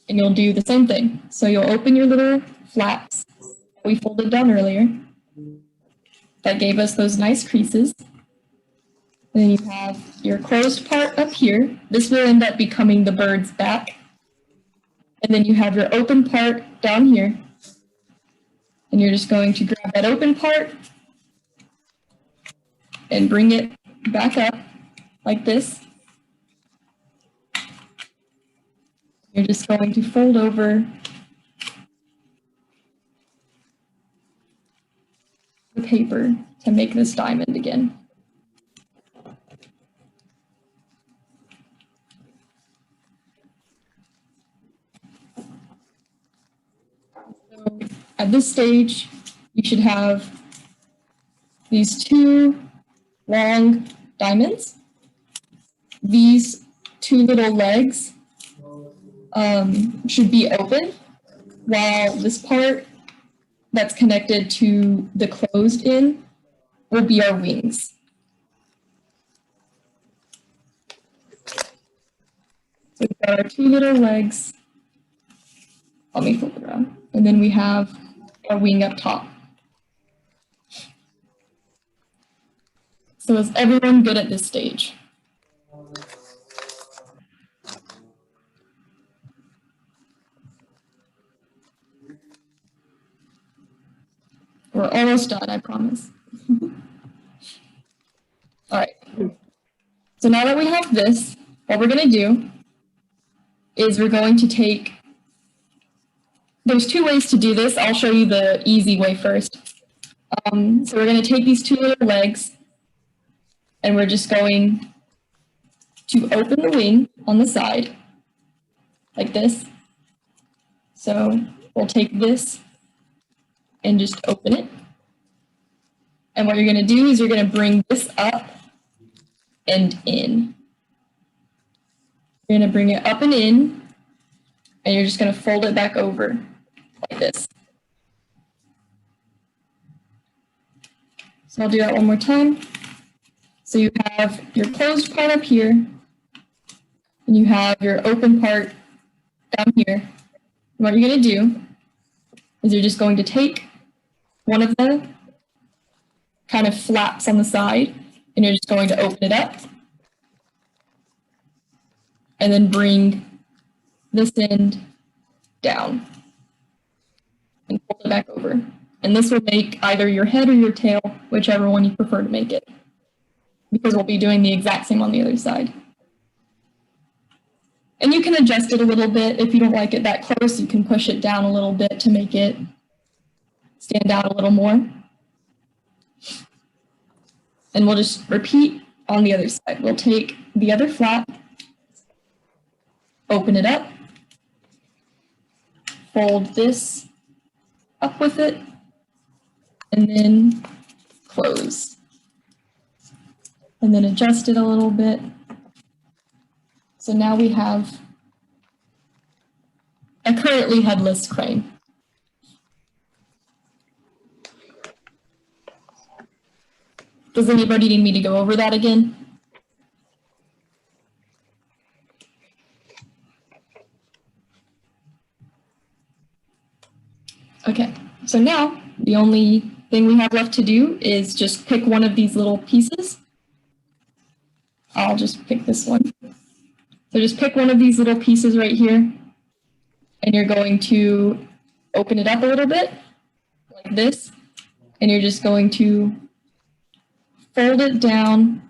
and you'll do the same thing. So you'll open your little flaps that we folded down earlier. That gave us those nice creases. And then you have your closed part up here. This will end up becoming the bird's back. And then you have your open part down here. And you're just going to grab that open part and bring it back up like this. You're just going to fold over the paper to make this diamond again. So at this stage, you should have these two long diamonds. These two little legs should be open, while this part that's connected to the closed end will be our wings. So we've got our 2 little legs. Let me flip it around. And then we have our wing up top. So is everyone good at this stage? We're almost done, I promise. All right. So now that we have this, what we're going to do is we're going to take, there's 2 ways to do this. I'll show you the easy way first. So we're going to take these 2 little legs and we're just going to open the wing on the side like this. So we'll take this and just open it. And what you're going to do is you're going to bring this up and in. You're going to bring it up and in, and you're just going to fold it back over like this. So I'll do that one more time. So you have your closed part up here, and you have your open part down here. And what you're going to do is you're just going to take one of the kind of flaps on the side, and you're just going to open it up, and then bring this end down, and fold it back over. And this will make either your head or your tail, whichever one you prefer to make it, because we'll be doing the exact same on the other side. And you can adjust it a little bit. If you don't like it that close, you can push it down a little bit to make it stand out a little more. And we'll just repeat on the other side. We'll take the other flap, open it up, fold this up with it, and then close. And then adjust it a little bit. So now we have a currently headless crane. Does anybody need me to go over that again? Okay, so now the only thing we have left to do is just pick one of these little pieces. I'll just pick this one. So just pick one of these little pieces right here, and you're going to open it up a little bit, like this, and you're just going to fold it down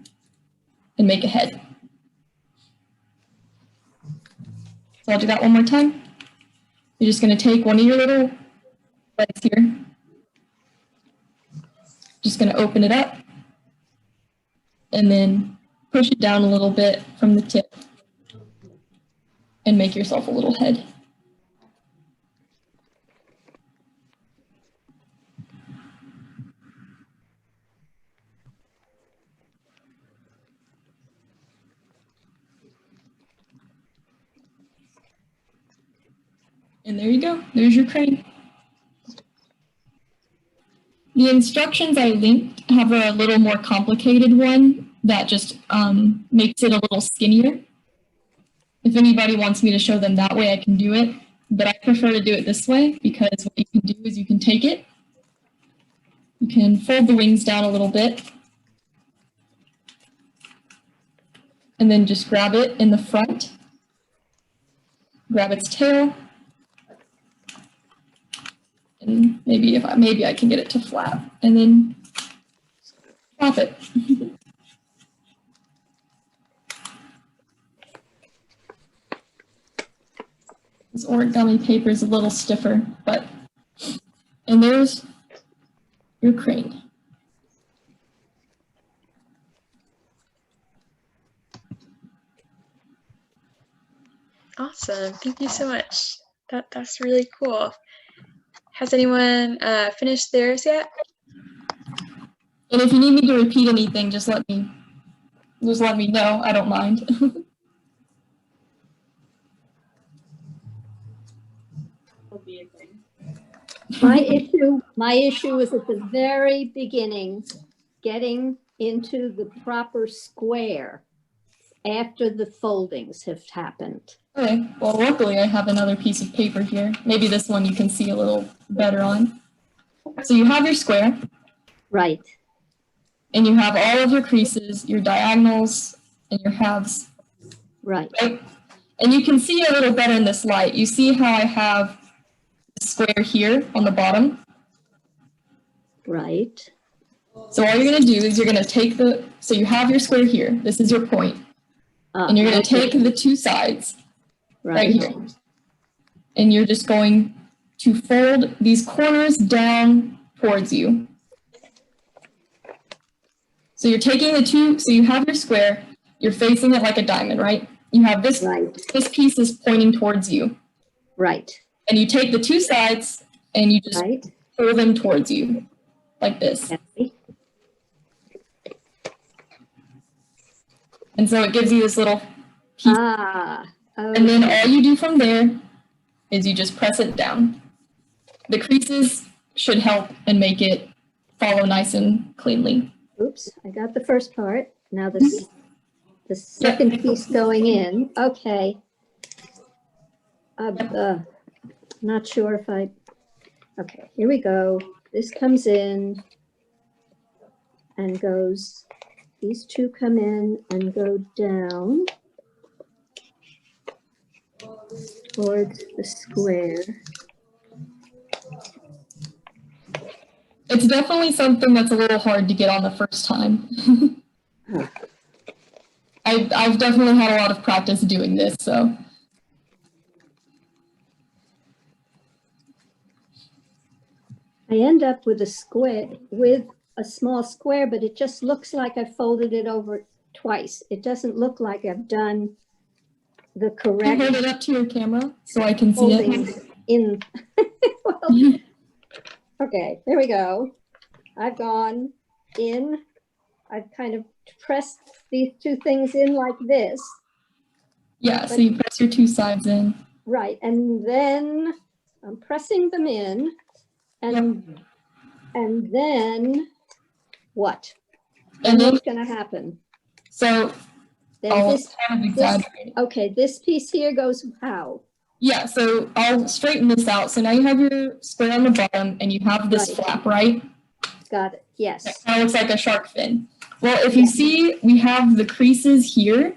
and make a head. So I'll do that one more time. You're just going to take one of your little legs here, just going to open it up, and then push it down a little bit from the tip and make yourself a little head. And there you go, there's your crane. The instructions I linked have a little more complicated one that just makes it a little skinnier. If anybody wants me to show them that way, I can do it, but I prefer to do it this way because what you can do is you can take it, you can fold the wings down a little bit, and then just grab it in the front, grab its tail, and maybe I can get it to flap, and then flap it. This origami paper is a little stiffer, and there's your crane. Awesome, thank you so much. That's really cool. Has anyone finished theirs yet? And if you need me to repeat anything, just let me know. I don't mind. Will be a thing. My issue is at the very beginning, getting into the proper square after the foldings have happened. Okay, well, luckily I have another piece of paper here. Maybe this one you can see a little better on. So you have your square. Right. And you have all of your creases, your diagonals, and your halves. Right. Right? And you can see a little better in this light. You see how I have the square here on the bottom? Right. So all you're going to do is you're going to take so you have your square here. This is your point. And you're going to take the two sides right here. And you're just going to fold these corners down towards you. So you're taking so you have your square, you're facing it like a diamond, right? You have this, this piece is pointing towards you. Right. And you take the two sides and you just pull them towards you, like this. Okay. And so it gives you this little piece. Okay. And then all you do from there is you just press it down. The creases should help and make it follow nice and cleanly. Oops, I got the first part. Now the second piece going in. Okay. Not sure if okay, here we go. This comes in and goes, these two come in and go down towards the square. It's definitely something that's a little hard to get on the first time. I've definitely had a lot of practice doing this, so. I end up with a square, with a small square, but it just looks like I folded it over twice. It doesn't look like I've done the correct. Can you hold it up to your camera so I can see it? In. Well, okay, there we go. I've gone in. I've kind of pressed these two things in like this. Yeah, so you press your two sides in. Right, and then I'm pressing them in, and then what? And what's going to happen? So then this kind of exaggerated. Okay, this piece here goes how? Yeah, so I'll straighten this out. So now you have your square on the bottom and you have this flap, right? Got it, yes. It kind of looks like a shark fin. Well, if you see, we have the creases here.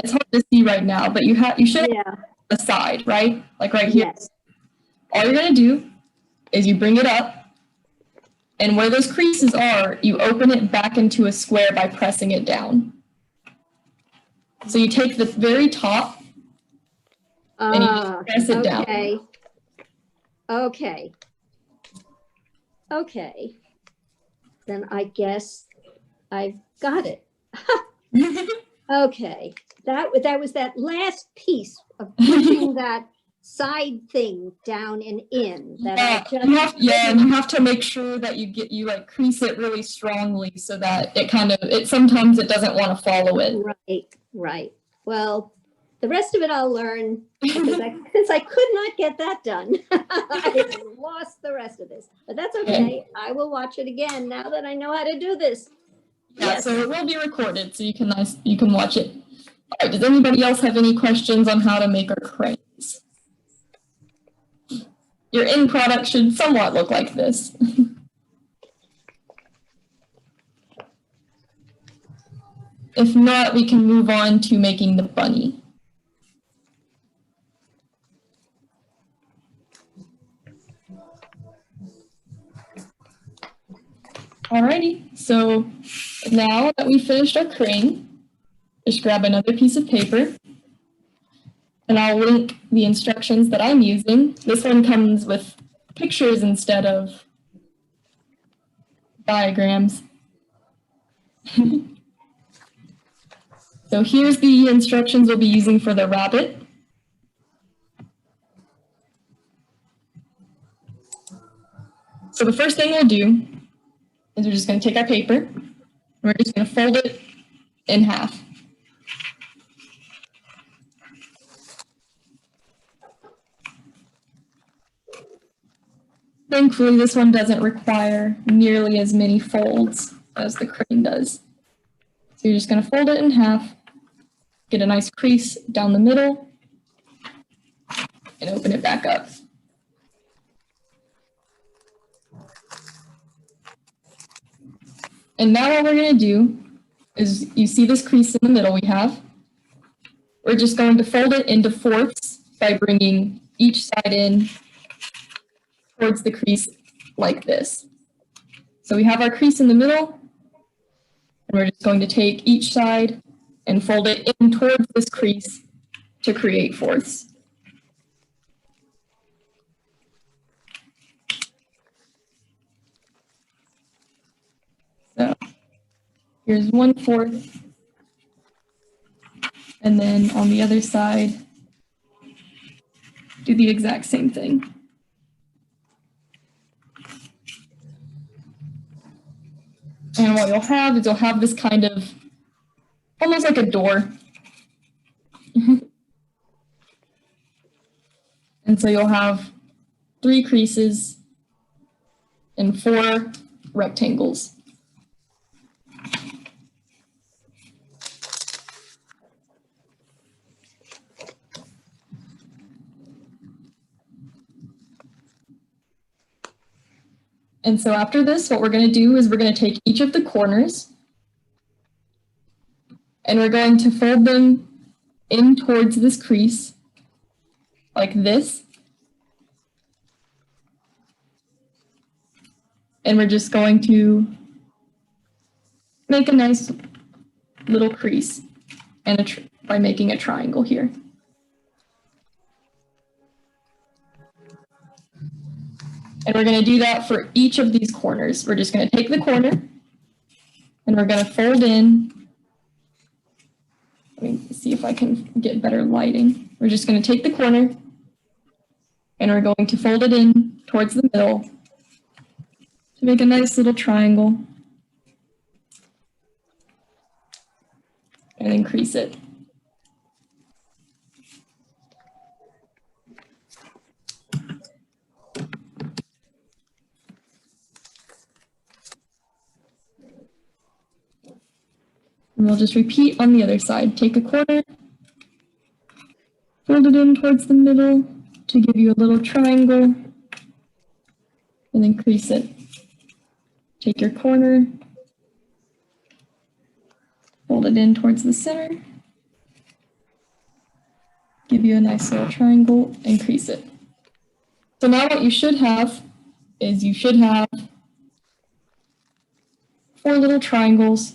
It's hard to see right now, but you should have the side, right? Like right here. Yes. All you're gonna do is you bring it up, and where those creases are, you open it back into a square by pressing it down. So you take the very top, and you just press it down. Okay. Okay. Then I guess I've got it. Okay. That was that last piece of pushing that side thing down and in. That you have to make sure that you like crease it really strongly so that sometimes it doesn't want to follow it. Right. Well, the rest of it I'll learn because since I could not get that done, I lost the rest of this. But that's okay. I will watch it again now that I know how to do this. Yeah, so it will be recorded, so you can watch it. All right, does anybody else have any questions on how to make our cranes? Your end product should somewhat look like this. If not, we can move on to making the bunny. Alrighty, so now that we finished our crane, just grab another piece of paper and I'll link the instructions that I'm using. This one comes with pictures instead of diagrams. So here's the instructions we'll be using for the rabbit. So the first thing we'll do is we're just going to take our paper and we're just going to fold it in half. Thankfully, this one doesn't require nearly as many folds as the crane does. So you're just going to fold it in half, get a nice crease down the middle, and open it back up. And now what we're going to do is, you see this crease in the middle we have. We're just going to fold it into fourths by bringing each side in towards the crease like this. So we have our crease in the middle, and we're just going to take each side and fold it in towards this crease to create fourths. So here's 1/4, and then on the other side, do the exact same thing. And what you'll have is this kind of, almost like a door. And so you'll have 3 creases and 4 rectangles. And so after this, what we're going to do is we're going to take each of the corners and we're going to fold them in towards this crease like this. And we're just going to make a nice little crease and by making a triangle here. And we're going to do that for each of these corners. We're just going to take the corner and we're going to fold in. Let me see if I can get better lighting. We're just going to take the corner and we're going to fold it in towards the middle to make a nice little triangle and then crease it. And we'll just repeat on the other side. Take a corner, fold it in towards the middle to give you a little triangle, and then crease it. Take your corner, fold it in towards the center, give you a nice little triangle, and crease it. So now what you should have is 4 little triangles,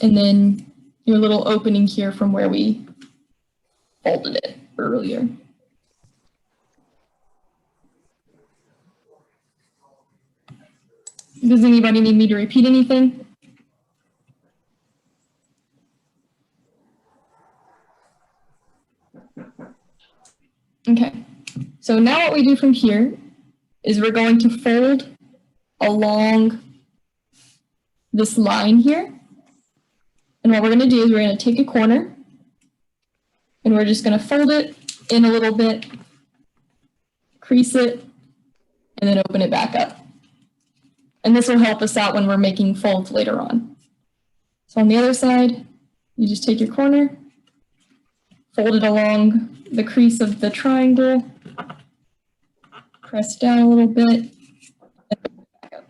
and then your little opening here from where we folded it earlier. Does anybody need me to repeat anything? Okay, so now what we do from here is we're going to fold along this line here. And what we're going to do is we're going to take a corner and we're just going to fold it in a little bit, crease it, and then open it back up. And this will help us out when we're making folds later on. So on the other side, you just take your corner, fold it along the crease of the triangle, press down a little bit, and open it back up.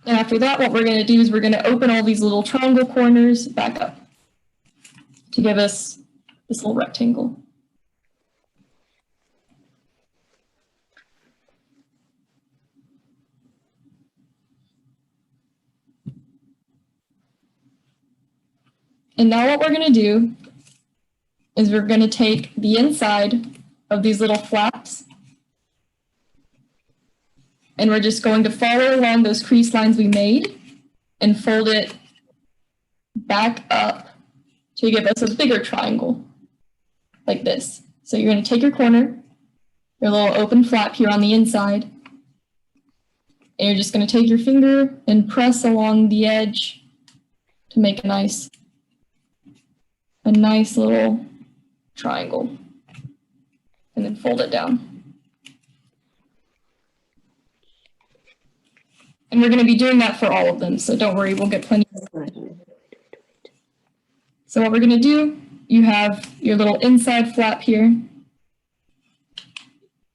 And after that, what we're going to do is we're going to open all these little triangle corners back up to give us this little rectangle. And now what we're going to do is we're going to take the inside of these little flaps and we're just going to follow along those crease lines we made and fold it back up to give us a bigger triangle like this. So you're going to take your corner, your little open flap here on the inside, and you're just going to take your finger and press along the edge to make a nice a nice little triangle and then fold it down. And we're going to be doing that for all of them, so don't worry, we'll get plenty of time. So what we're going to do, you have your little inside flap here.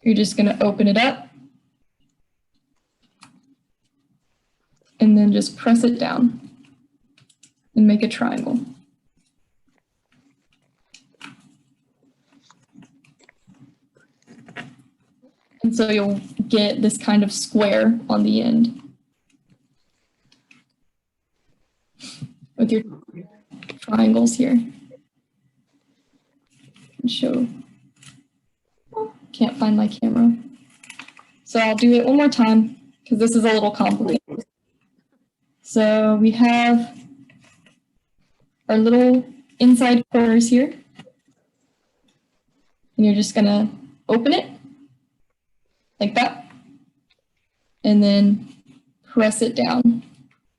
You're just going to open it up and then just press it down and make a triangle. And so you'll get this kind of square on the end with your triangles here. And show, oh, can't find my camera. So I'll do it one more time because this is a little complicated. So we have our little inside corners here. And you're just gonna open it like that. And then press it down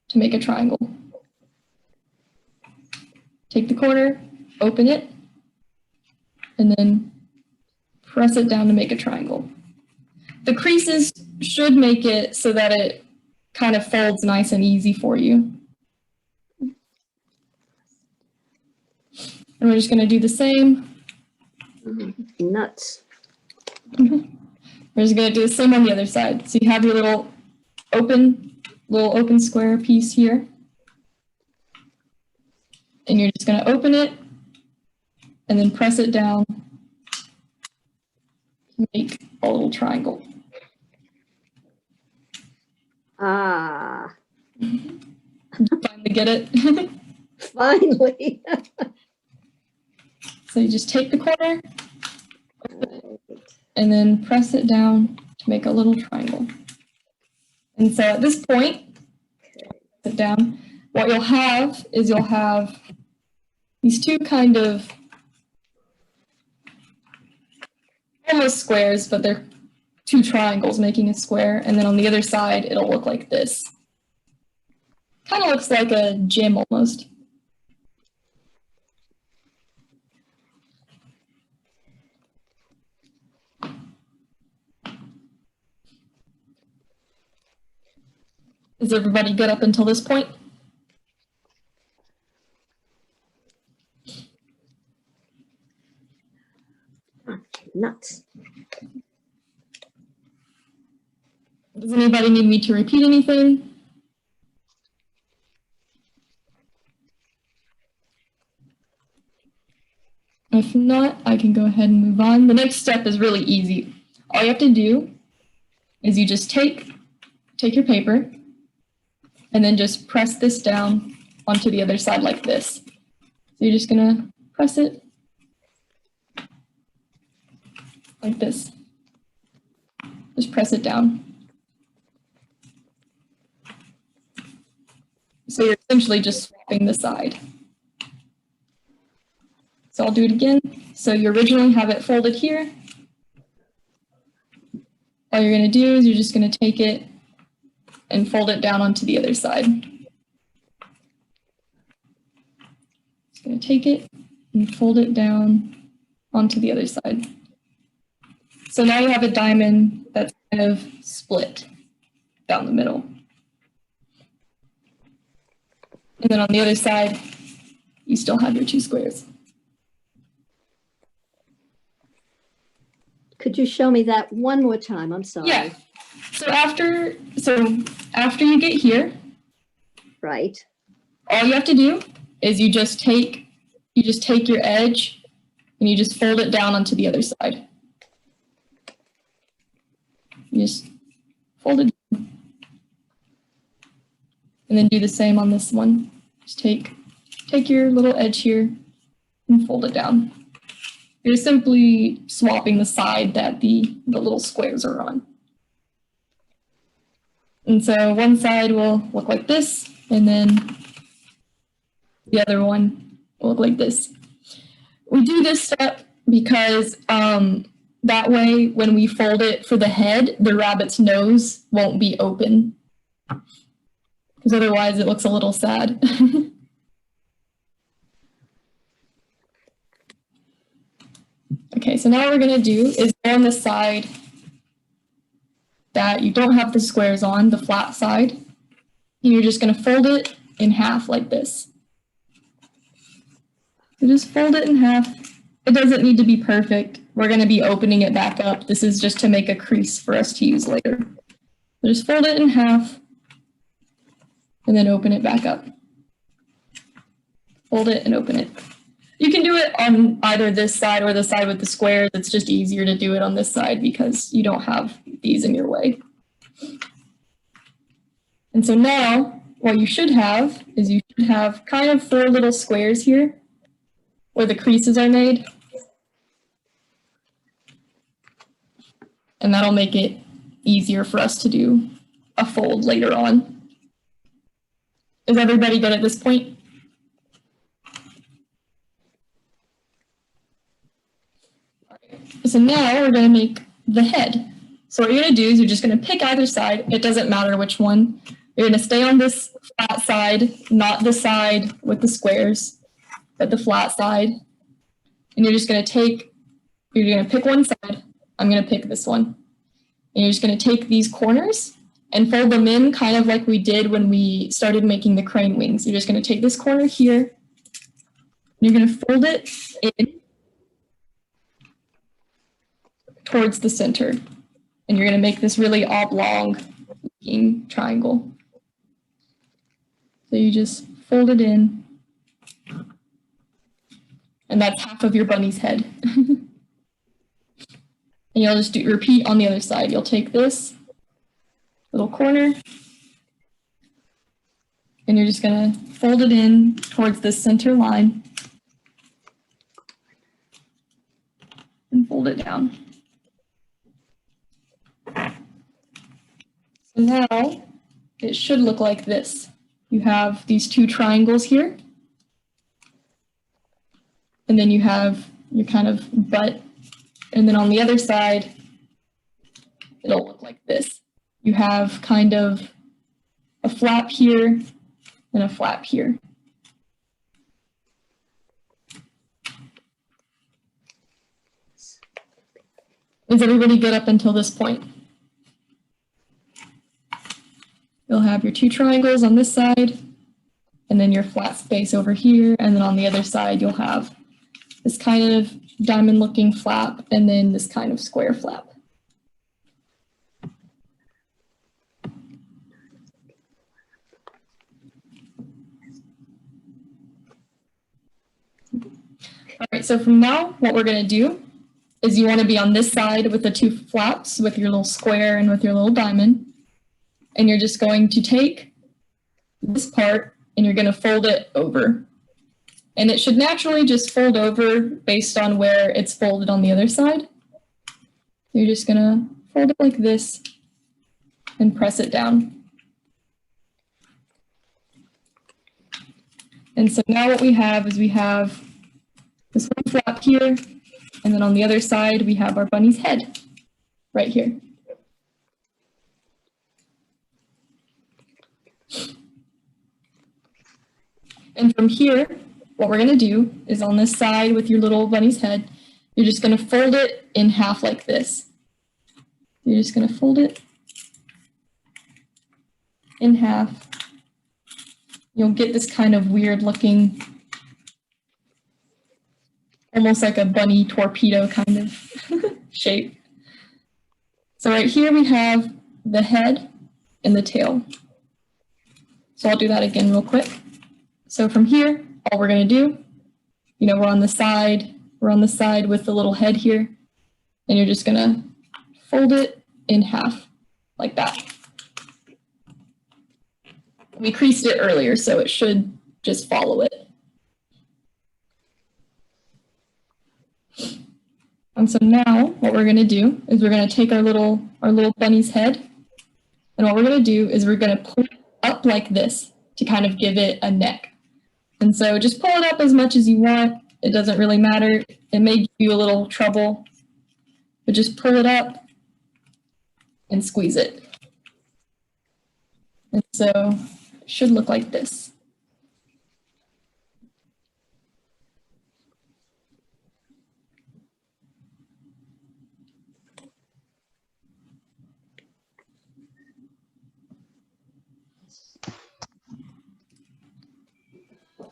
to make a triangle. Take the corner, open it, and then press it down to make a triangle. The creases should make it so that it kind of folds nice and easy for you. And we're just going to do the same. Nuts. We're just going to do the same on the other side. So you have your little open square piece here. And you're just going to open it and then press it down to make a little triangle. Ah. Finally get it? Finally. So you just take the corner and then press it down to make a little triangle. And so at this point, press it down. What you'll have is you'll have these two kind of almost squares, but they're two triangles making a square. And then on the other side, it'll look like this. Kind of looks like a gem almost. Is everybody good up until this point? Nuts. Does anybody need me to repeat anything? If not, I can go ahead and move on. The next step is really easy. All you have to do is you just take your paper and then just press this down onto the other side like this. So you're just gonna press it like this. Just press it down. So you're essentially just swapping the side. So I'll do it again. So you originally have it folded here. All you're gonna do is you're just gonna take it and fold it down onto the other side. Just gonna take it and fold it down onto the other side. So now you have a diamond that's kind of split down the middle. And then on the other side, you still have your two squares. Could you show me that one more time? I'm sorry. Yeah. So after you get here, right, all you have to do is you just take your edge and you just fold it down onto the other side. You just fold it down. And then do the same on this one. Just take your little edge here and fold it down. You're simply swapping the side that the little squares are on. And so one side will look like this, and then the other one will look like this. We do this step because that way when we fold it for the head, the rabbit's nose won't be open. Because otherwise it looks a little sad. Okay, so now what we're gonna do is go on the side that you don't have the squares on, the flat side, and you're just gonna fold it in half like this. So just fold it in half. It doesn't need to be perfect. We're gonna be opening it back up. This is just to make a crease for us to use later. So just fold it in half and then open it back up. Fold it and open it. You can do it on either this side or the side with the squares. It's just easier to do it on this side because you don't have these in your way. And so now what you should have is you should have kind of 4 little squares here where the creases are made. And that'll make it easier for us to do a fold later on. Is everybody good at this point? So now we're going to make the head. So what you're going to do is you're just going to pick either side. It doesn't matter which one. You're going to stay on this flat side, not the side with the squares, but the flat side. And you're just going to pick one side. I'm going to pick this one. And you're just going to take these corners and fold them in kind of like we did when we started making the crane wings. You're just going to take this corner here. You're going to fold it in towards the center. And you're going to make this really oblong looking triangle. So you just fold it in. And that's half of your bunny's head. And you'll just repeat on the other side. You'll take this little corner and you're just going to fold it in towards the center line and fold it down. So now it should look like this. You have these 2 triangles here, and then you have your kind of butt, and then on the other side, it'll look like this. You have kind of a flap here and a flap here. Is everybody good up until this point? You'll have your 2 triangles on this side, and then your flat space over here, and then on the other side, you'll have this kind of diamond-looking flap, and then this kind of square flap. All right, so from now, what we're going to do is you want to be on this side with the 2 flaps with your little square and with your little diamond. And you're just going to take this part and you're going to fold it over. And it should naturally just fold over based on where it's folded on the other side. You're just going to fold it like this and press it down. And so now what we have is we have this one flap here, and then on the other side we have our bunny's head right here. And from here, what we're going to do is on this side with your little bunny's head, you're just going to fold it in half like this. You're just going to fold it in half. You'll get this kind of weird looking, almost like a bunny torpedo kind of shape. So right here we have the head and the tail. So I'll do that again real quick. So from here, all we're going to do, we're on the side with the little head here, and you're just going to fold it in half like that. We creased it earlier, so it should just follow it. And so now what we're going to do is we're going to take our little bunny's head, and what we're going to do is we're going to pull it up like this to kind of give it a neck. And so just pull it up as much as you want. It doesn't really matter. It may give you a little trouble, but just pull it up and squeeze it. And so it should look like this.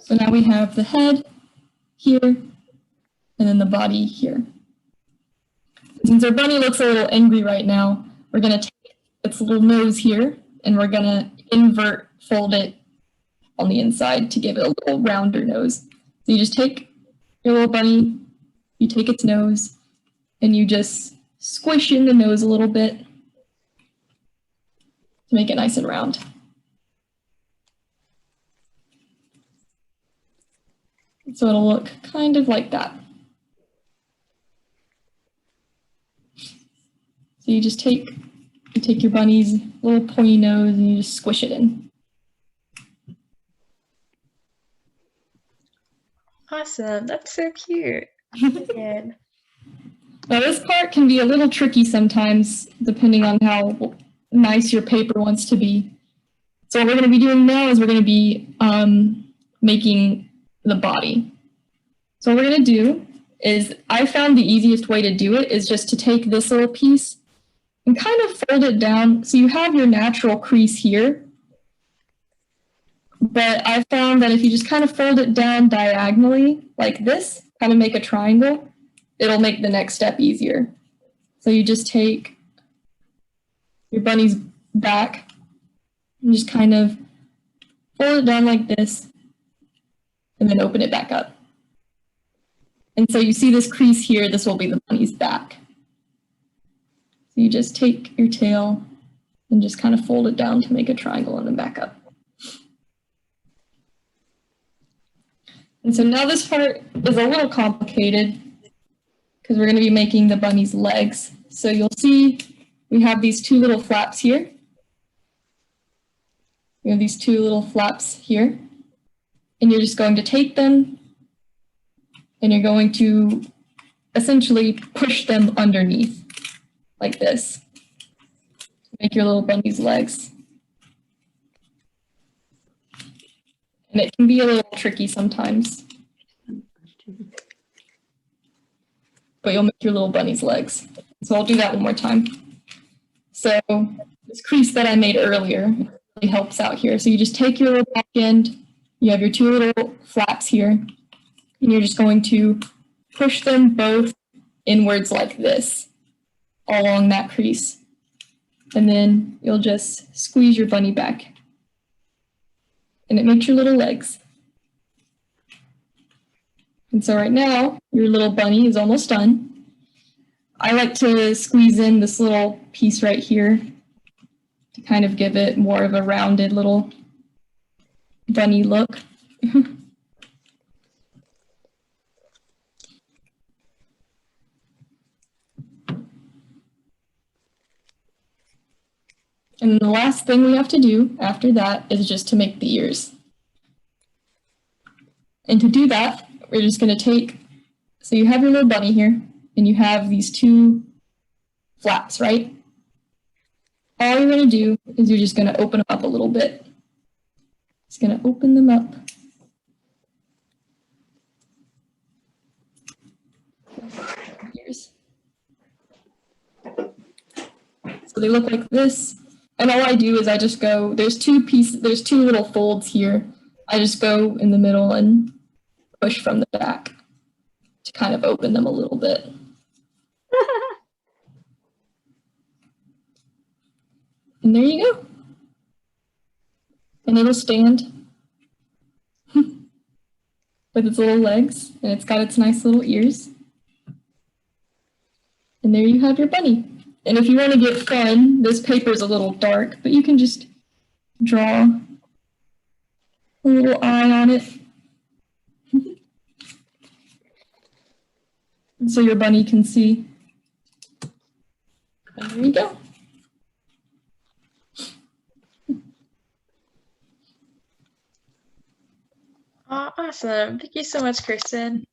So now we have the head here, and then the body here. Since our bunny looks a little angry right now, we're gonna take its little nose here, and we're gonna fold it on the inside to give it a little rounder nose. So you just take your little bunny, you take its nose, and you just squish in the nose a little bit to make it nice and round. So it'll look kind of like that. So you just take your bunny's little pointy nose and you just squish it in. Awesome, that's so cute. Good. Now this part can be a little tricky sometimes, depending on how nice your paper wants to be. So what we're going to be doing now is we're going to be making the body. So what we're going to do is, I found the easiest way to do it is just to take this little piece and kind of fold it down. So you have your natural crease here, but I found that if you just kind of fold it down diagonally like this, kind of make a triangle, it'll make the next step easier. So you just take your bunny's back and just kind of fold it down like this and then open it back up. And so you see this crease here, this will be the bunny's back. So you just take your tail and just kind of fold it down to make a triangle and then back up. And so now this part is a little complicated because we're going to be making the bunny's legs. So you'll see we have these two little flaps here. We have these two little flaps here. And you're just going to take them and you're going to essentially push them underneath like this. Make your little bunny's legs. And it can be a little tricky sometimes. But you'll make your little bunny's legs. So I'll do that one more time. So this crease that I made earlier really helps out here. So you just take your little back end, you have your two little flaps here, and you're just going to push them both inwards like this, all along that crease. And then you'll just squeeze your bunny back. And it makes your little legs. And so right now, your little bunny is almost done. I like to squeeze in this little piece right here to kind of give it more of a rounded little bunny look. And the last thing we have to do after that is just to make the ears. And to do that, we're just going to take, so you have your little bunny here, and you have these two flaps, right? All you're going to do is you're just going to open them up a little bit. Just going to open them up. Ears. So they look like this. And all I do is I just go, there's two little folds here. I just go in the middle and push from the back to kind of open them a little bit. And there you go. And it'll stand with its little legs, and it's got its nice little ears. And there you have your bunny. And if you want to get fun, this paper is a little dark, but you can just draw a little eye on it. And so your bunny can see. And there you go. Awesome. Thank you so much, Kirsten.